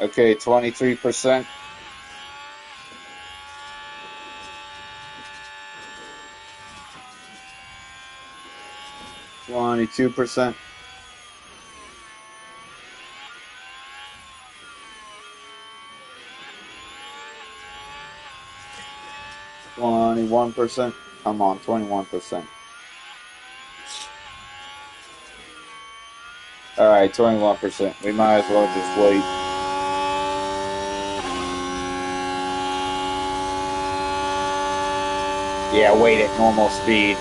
Okay, 23%. 22%. 21%. Come on, 21%. Alright, 21%. We might as well just wait. Yeah, wait at normal speed.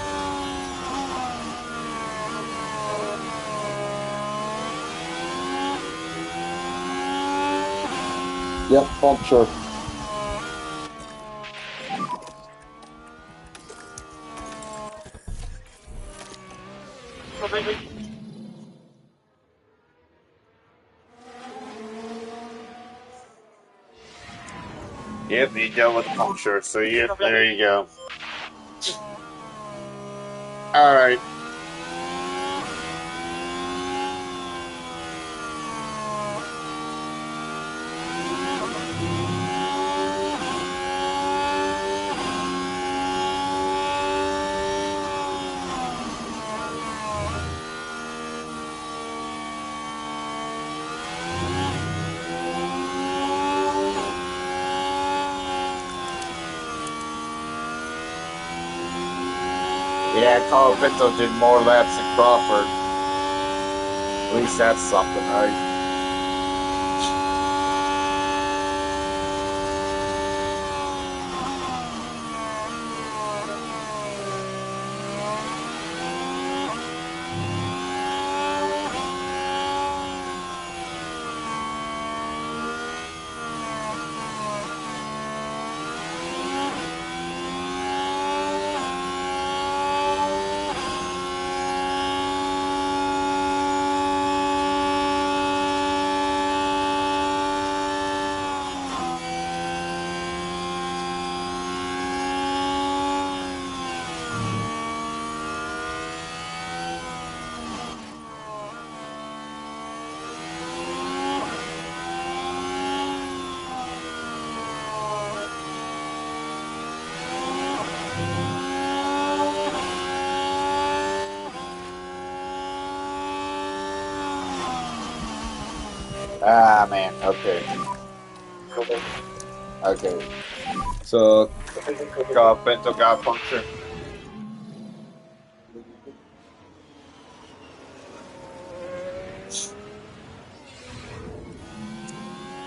Yep, puncture. Okay. Yep, he dealt with the puncture, so yep, there you go. Alright. Yeah, Carl Pinto did more laps than Crawford. At least that's something, right? Ah, man. Okay. Okay. Okay. So, Carl Pinto got punctured.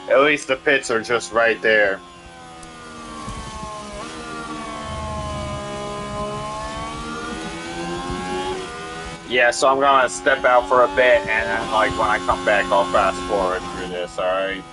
At least the pits are just right there. Yeah, so I'm gonna step out for a bit, and then, like, when I come back, I'll fast forward through this, alright?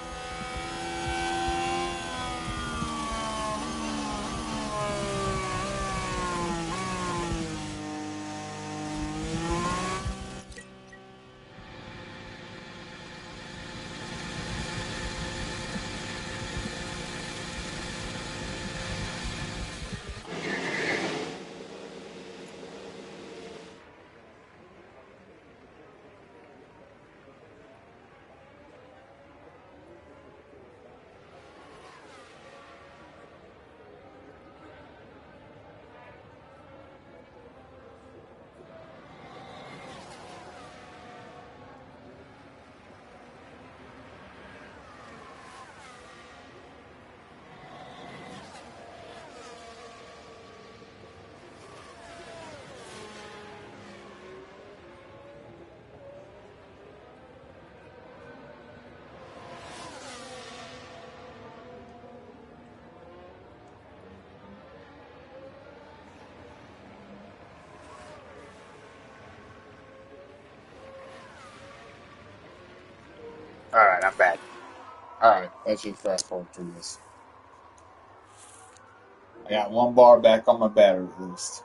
Alright, I'm back. Alright, let's just fast forward through this. I got one bar back on my battery at least.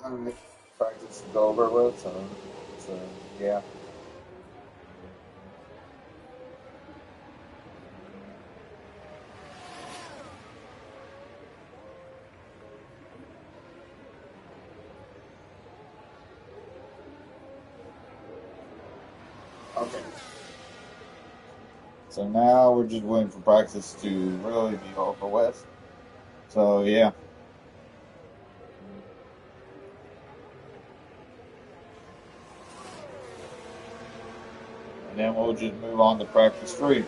Alright, practice is over with, so yeah. Okay. So now we're just waiting for practice to really be over with. So yeah. And then we'll just move on to practice 3.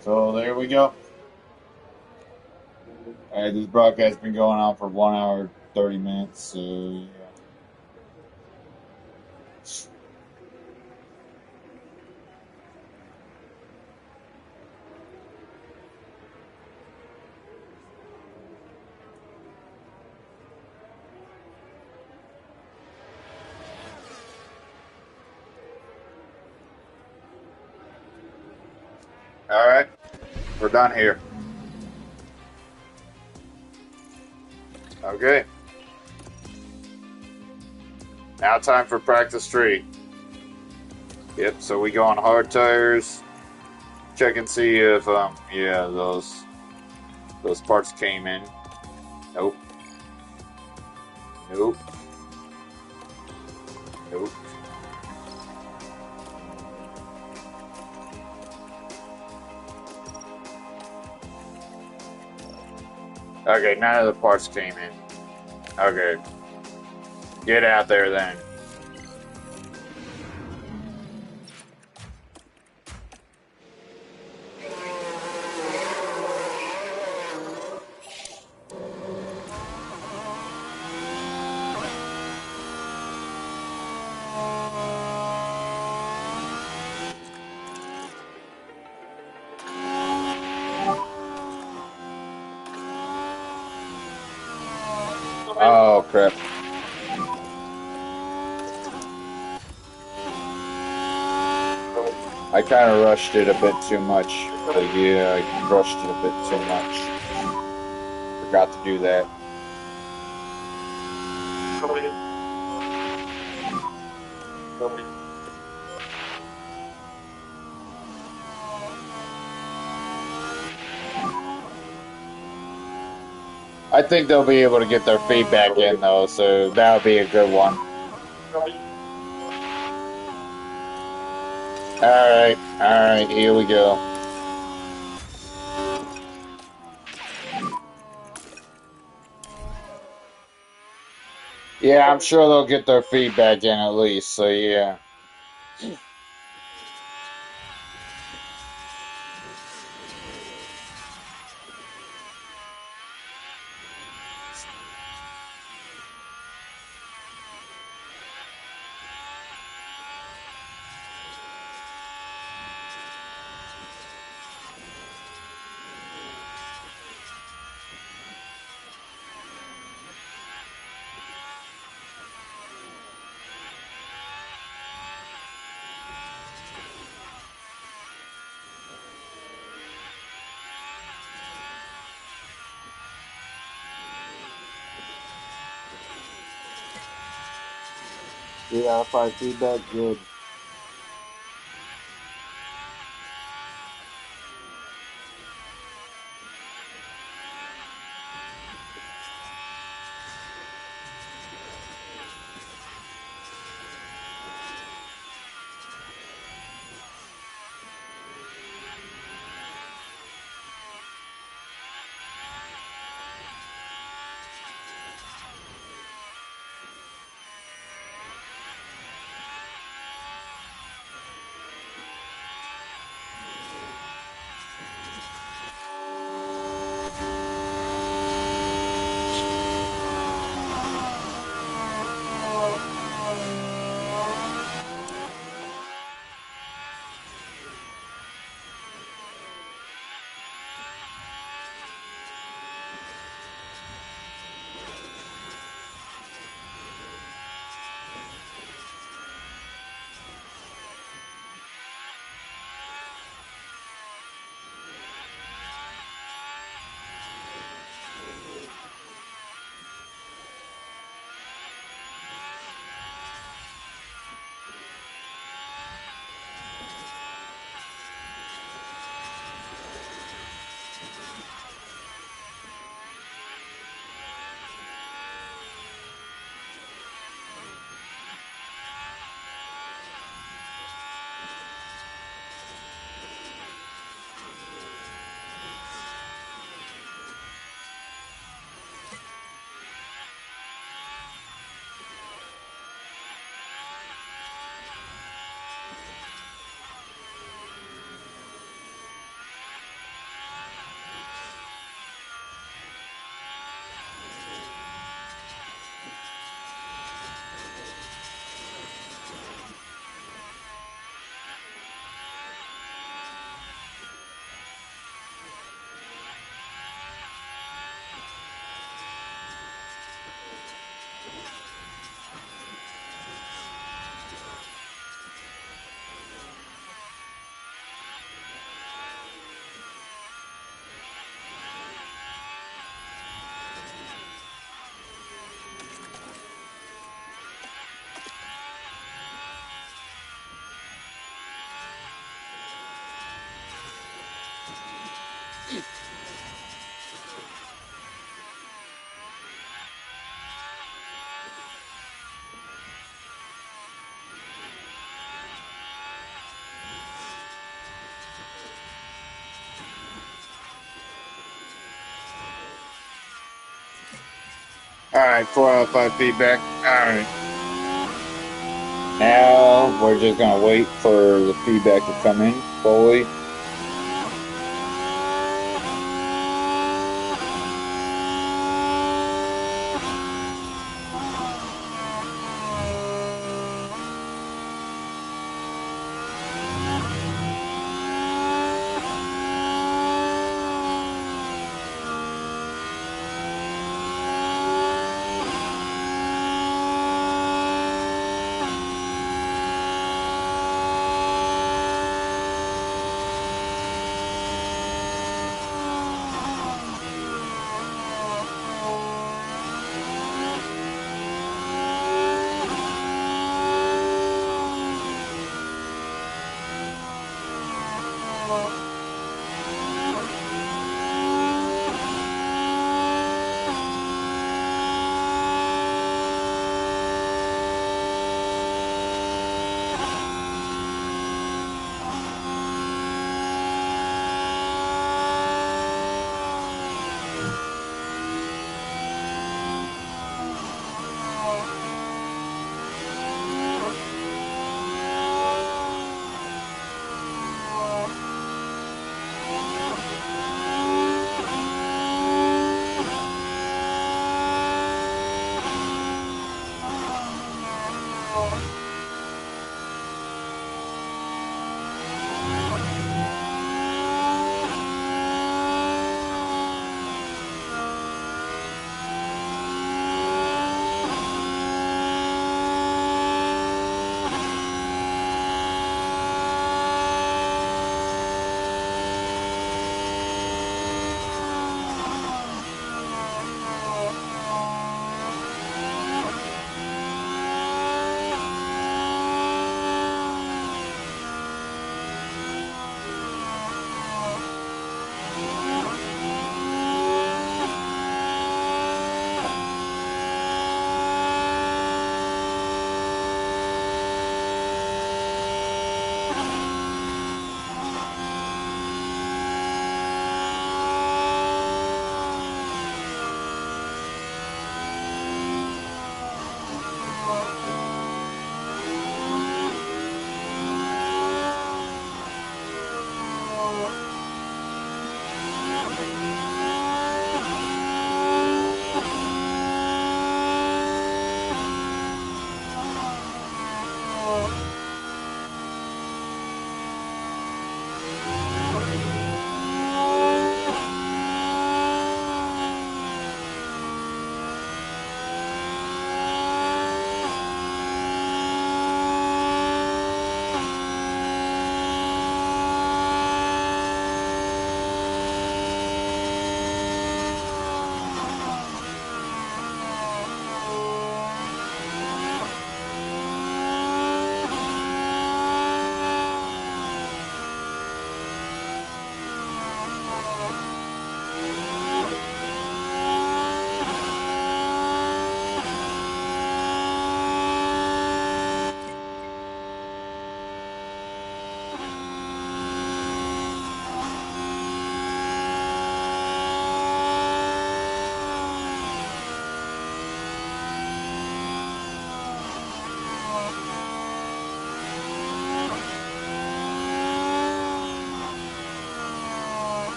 So there we go. Alright, this broadcast has been going on for 1 hour 30 minutes, so yeah. Alright, we're done here. Okay. Now time for practice 3. Yep, so we go on hard tires. Check and see if yeah, those parts came in. Nope. Nope. Nope. Okay, none of the parts came in. Okay. Get out there then. Oh crap. I kind of rushed it a bit too much. Yeah, I rushed it a bit too much. Forgot to do that. I think they'll be able to get their feedback in though, so that'll be a good one. Alright, here we go. Yeah, I'm sure they'll get their feedback in at least, so yeah. Yeah, I find feedback good. right, 4 out of 5 feedback. All right. Now we're just gonna wait for the feedback to come in fully.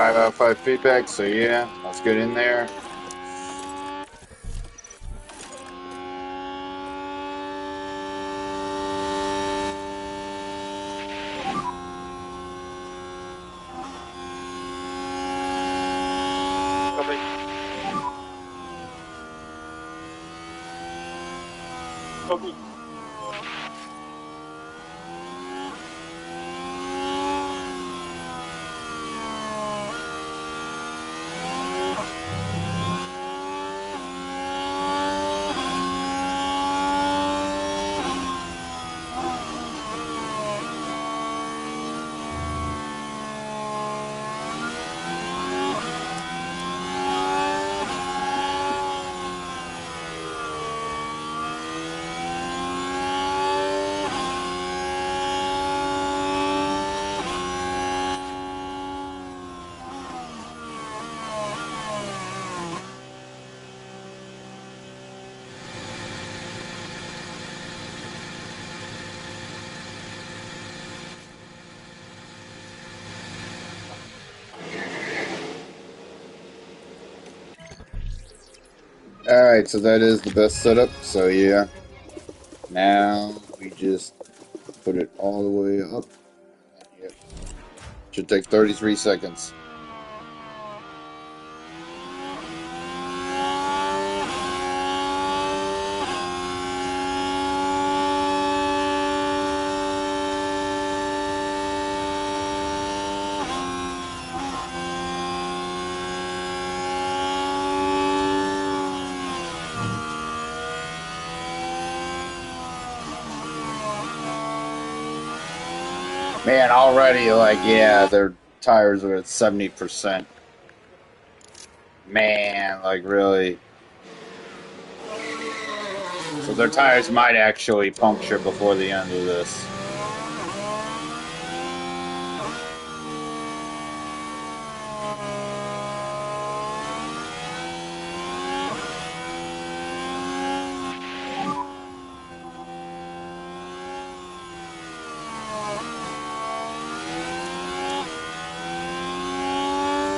5 out of 5 feedback, so yeah, let's get in there. Copy. Copy. Alright, so that is the best setup, so yeah. Now we just put it all the way up. Yep. Should take 33 seconds. Man, already, like, yeah, their tires are at 70%. Man, like, really. So their tires might actually puncture before the end of this.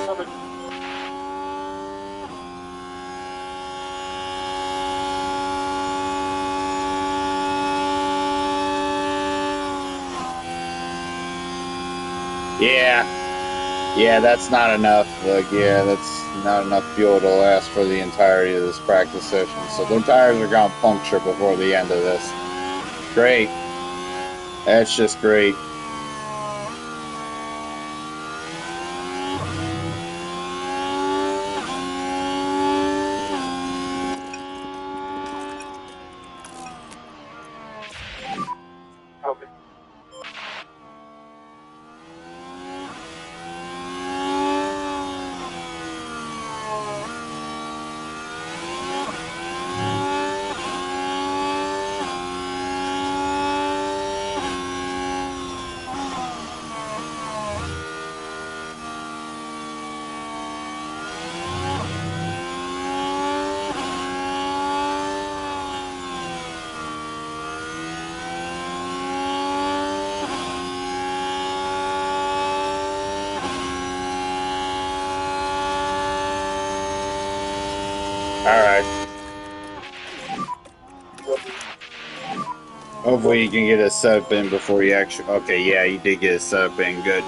Copy. Yeah. Yeah, that's not enough. Like, yeah, that's not enough fuel to last for the entirety of this practice session. So their tires are going to puncture before the end of this. Great. That's just great. Copy. All right. Hopefully you can get a setup in before you actually... Okay, yeah, you did get a setup in. Good.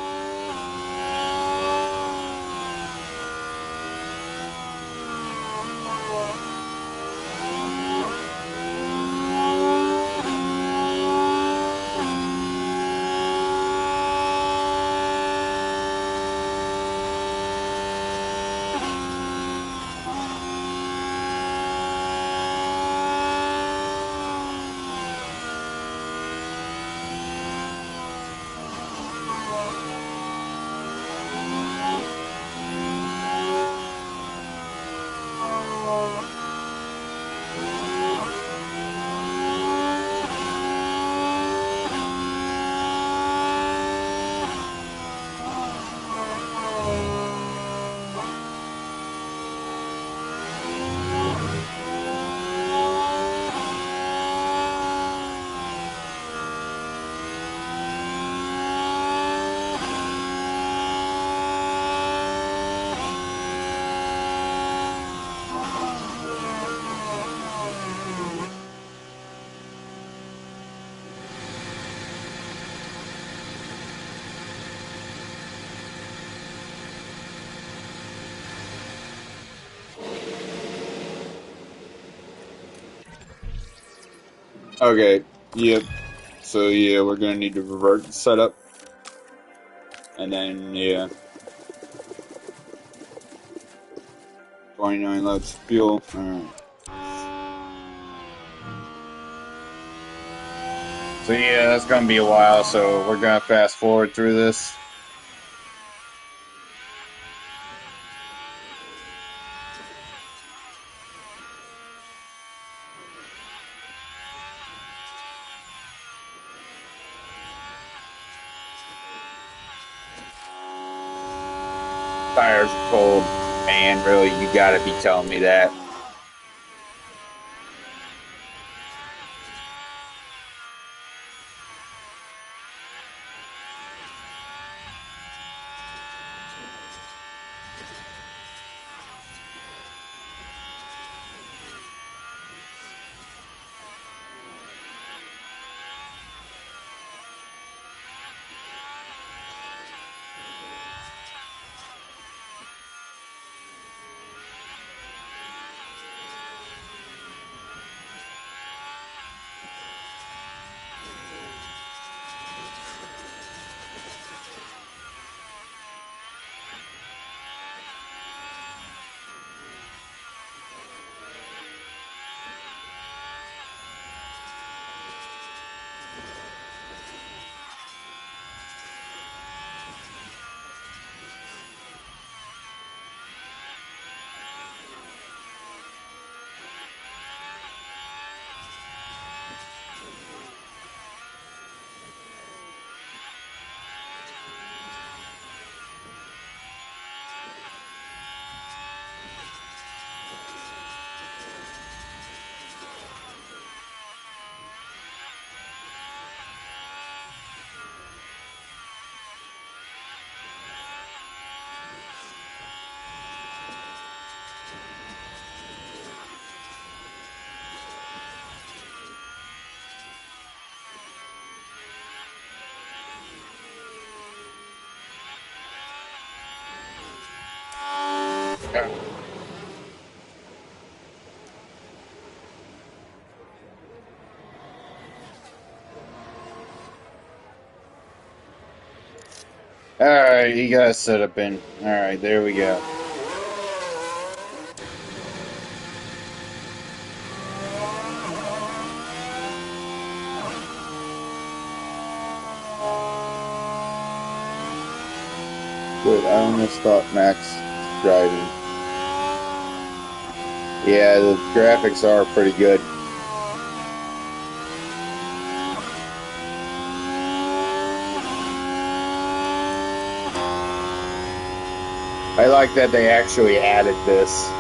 Okay, yep. So yeah, we're gonna need to revert the setup. And then, yeah. 29 laps fuel. Alright. So yeah, that's gonna be a while, so we're gonna fast forward through this. Tires are cold. Man, really, you gotta be telling me that. Alright, you got a setup in. Alright, there we go. Good, I almost thought Max was driving. Yeah, the graphics are pretty good. I like that they actually added this.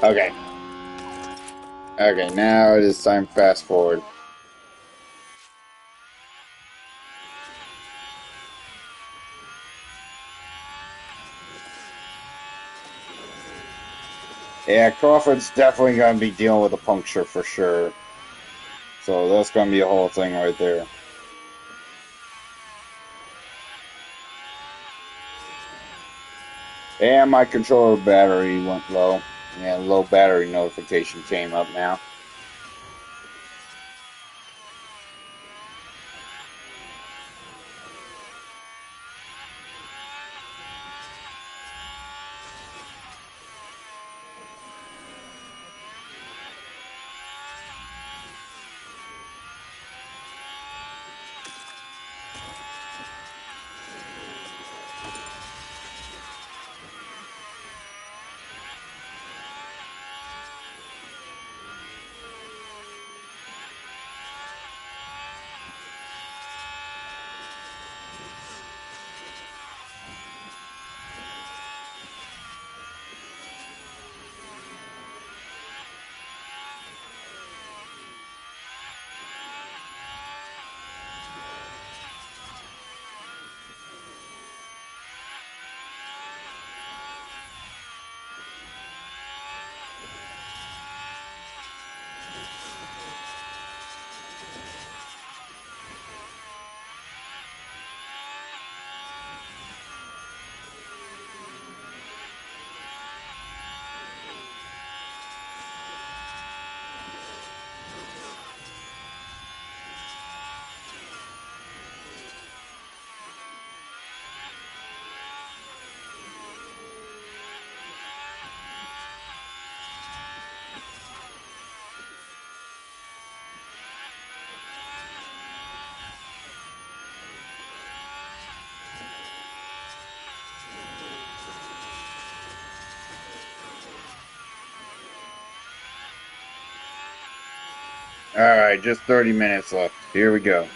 Okay. Okay, now it is time to fast forward. Yeah, Crawford's definitely going to be dealing with a puncture for sure. So that's going to be a whole thing right there. And my controller battery went low. Yeah, low battery notification came up now. Alright, just 30 minutes left. Here we go.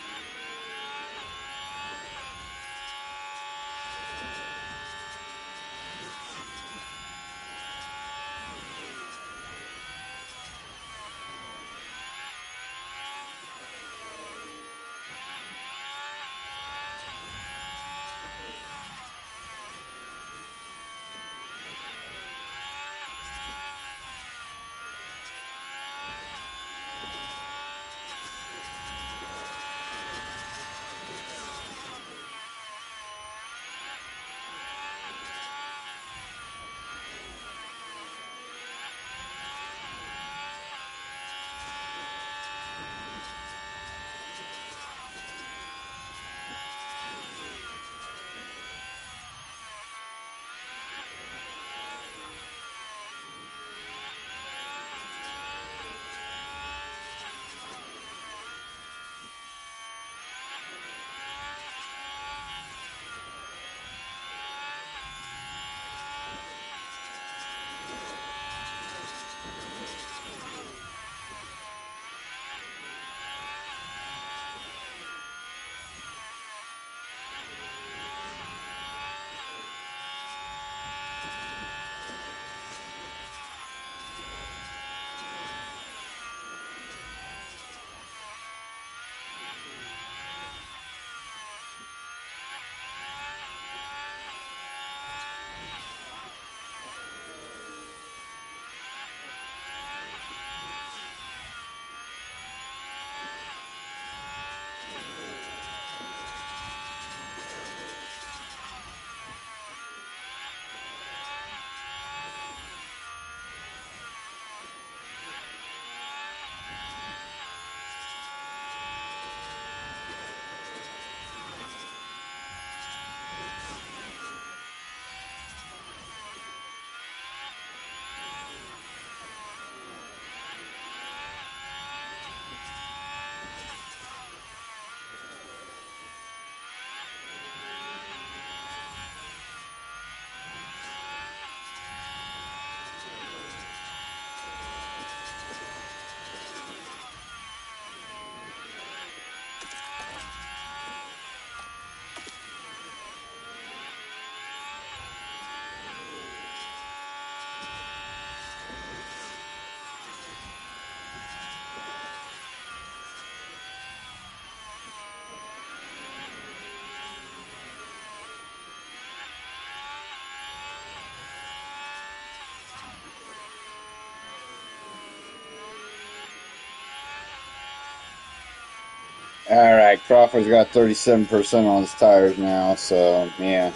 Alright, Crawford's got 37% on his tires now, so yeah.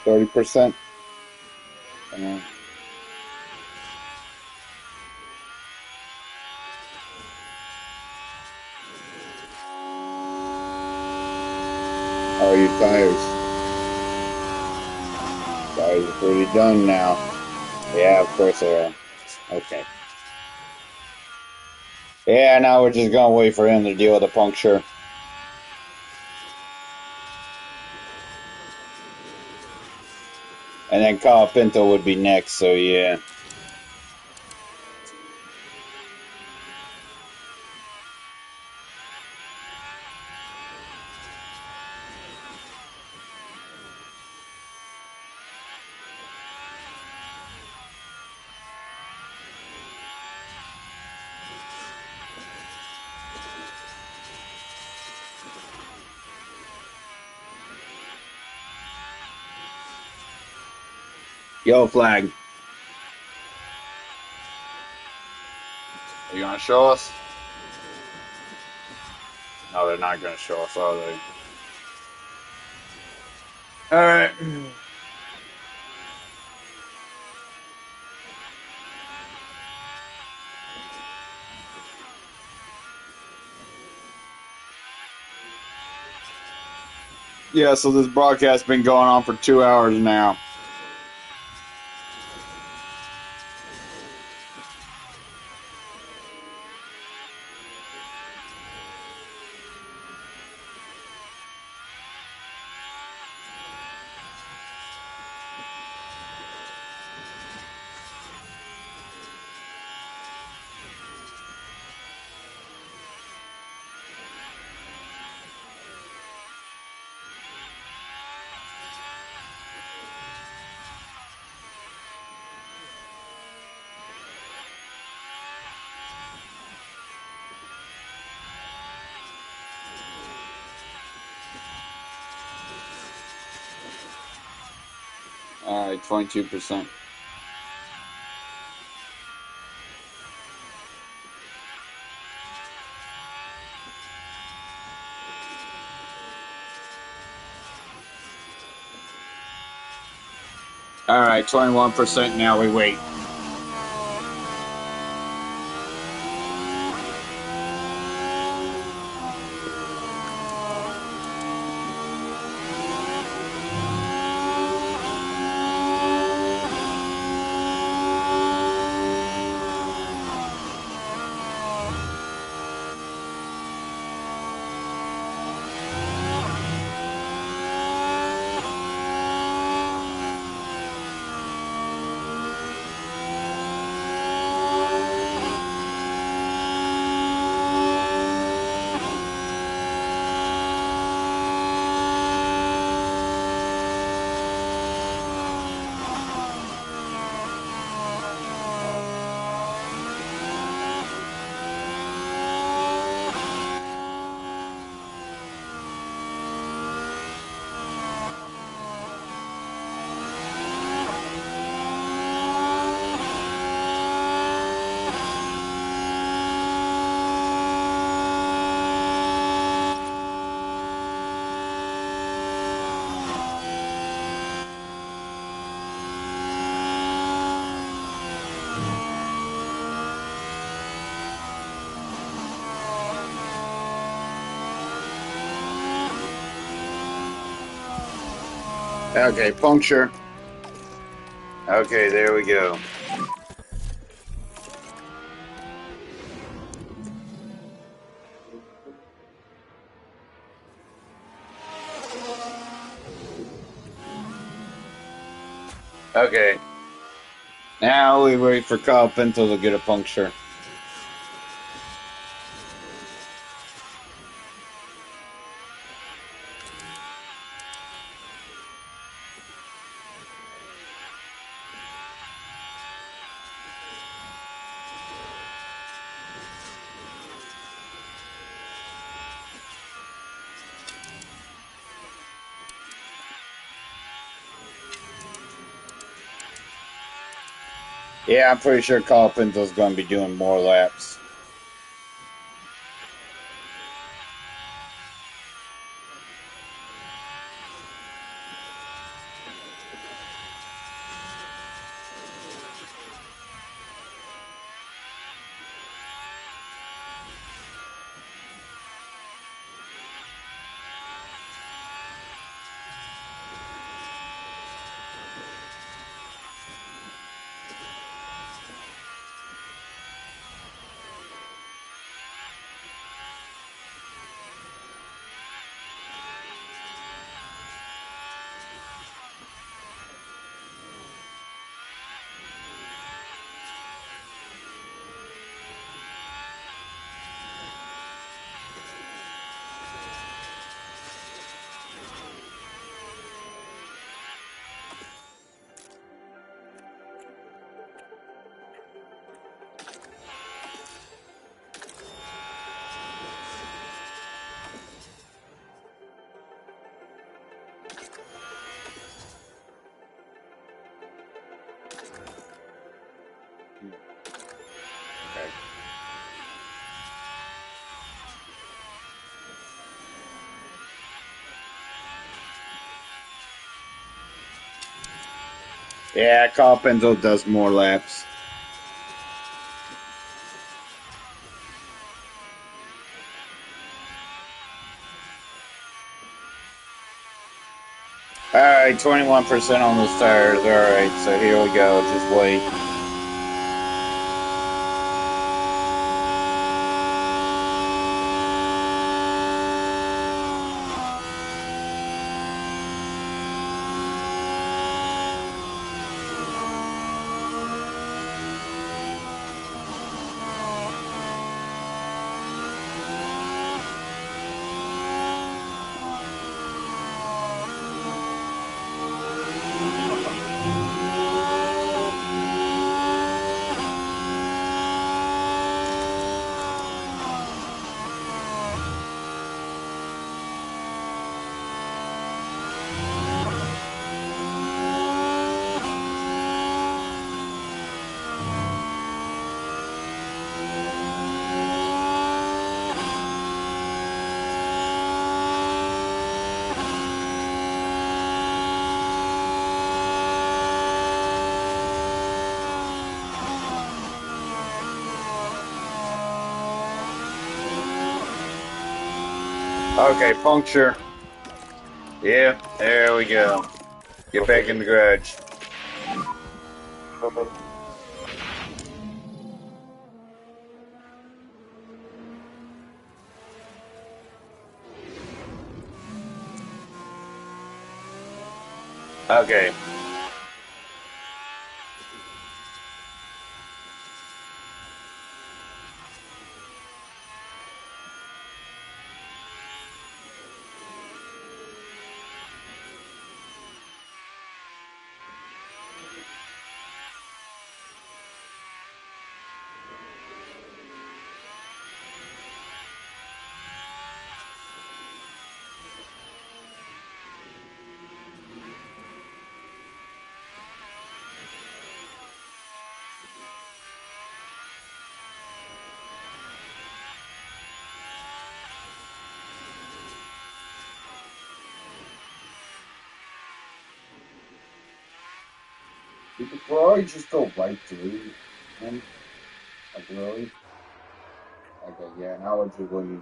%30. Oh, your tires. Tires are pretty done now. Yeah, of course they are. Okay. Yeah, now we're just gonna wait for him to deal with the puncture. And then Kyle Pinto would be next, so yeah. Yellow flag. Are you gonna show us? No, they're not gonna show us, are they? Alright. Yeah, so this broadcast's been going on for 2 hours now. Alright, 22%. Alright, 21% now we wait. Okay, puncture. Okay, there we go. Okay. Now we wait for Kyle Pinto to get a puncture. Yeah, I'm pretty sure Kyle Pinto's going to be doing more laps. Yeah, Carpenter does more laps. Alright, 21% on those tires. Alright, so here we go. Just wait. Okay, puncture. Yep, there we go. Get back in the garage. Okay. Okay. You could probably just go right through him. Like, really? Okay, yeah, now we're just waiting.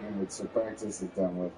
Alright, so practice is done with.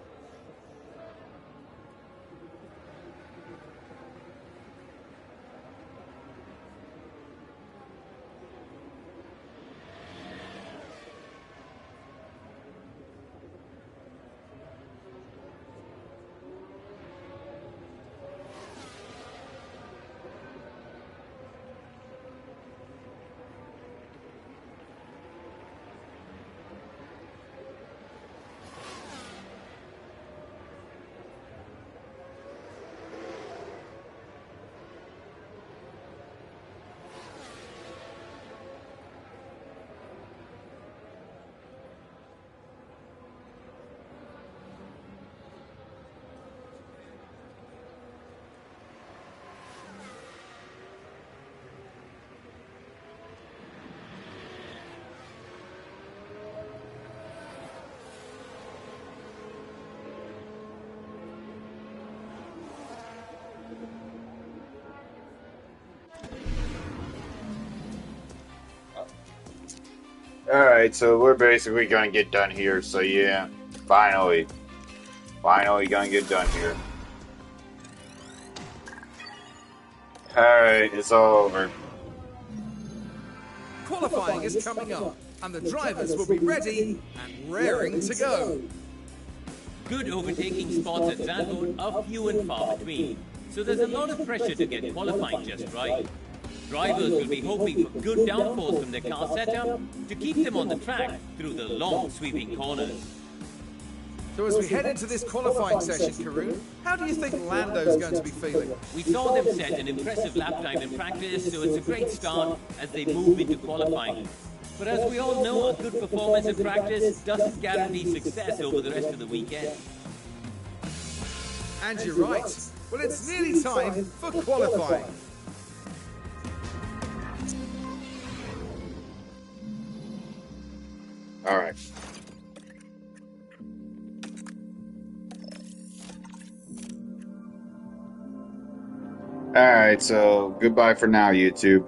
Alright, so we're basically gonna get done here, so yeah, finally gonna get done here. Alright, it's all over. Qualifying is coming up, and the drivers will be ready and raring to go. Good overtaking spots at Zandvoort are few and far between, so there's a lot of pressure to get qualifying just right. Drivers will be hoping for good downforce from their car setup to keep them on the track through the long sweeping corners. So as we head into this qualifying session, Karun, how do you think Lando's going to be feeling? We saw them set an impressive lap time in practice, so it's a great start as they move into qualifying. But as we all know, a good performance in practice doesn't guarantee success over the rest of the weekend. And you're right. Well, it's nearly time for qualifying. Alright. Alright, so goodbye for now, YouTube.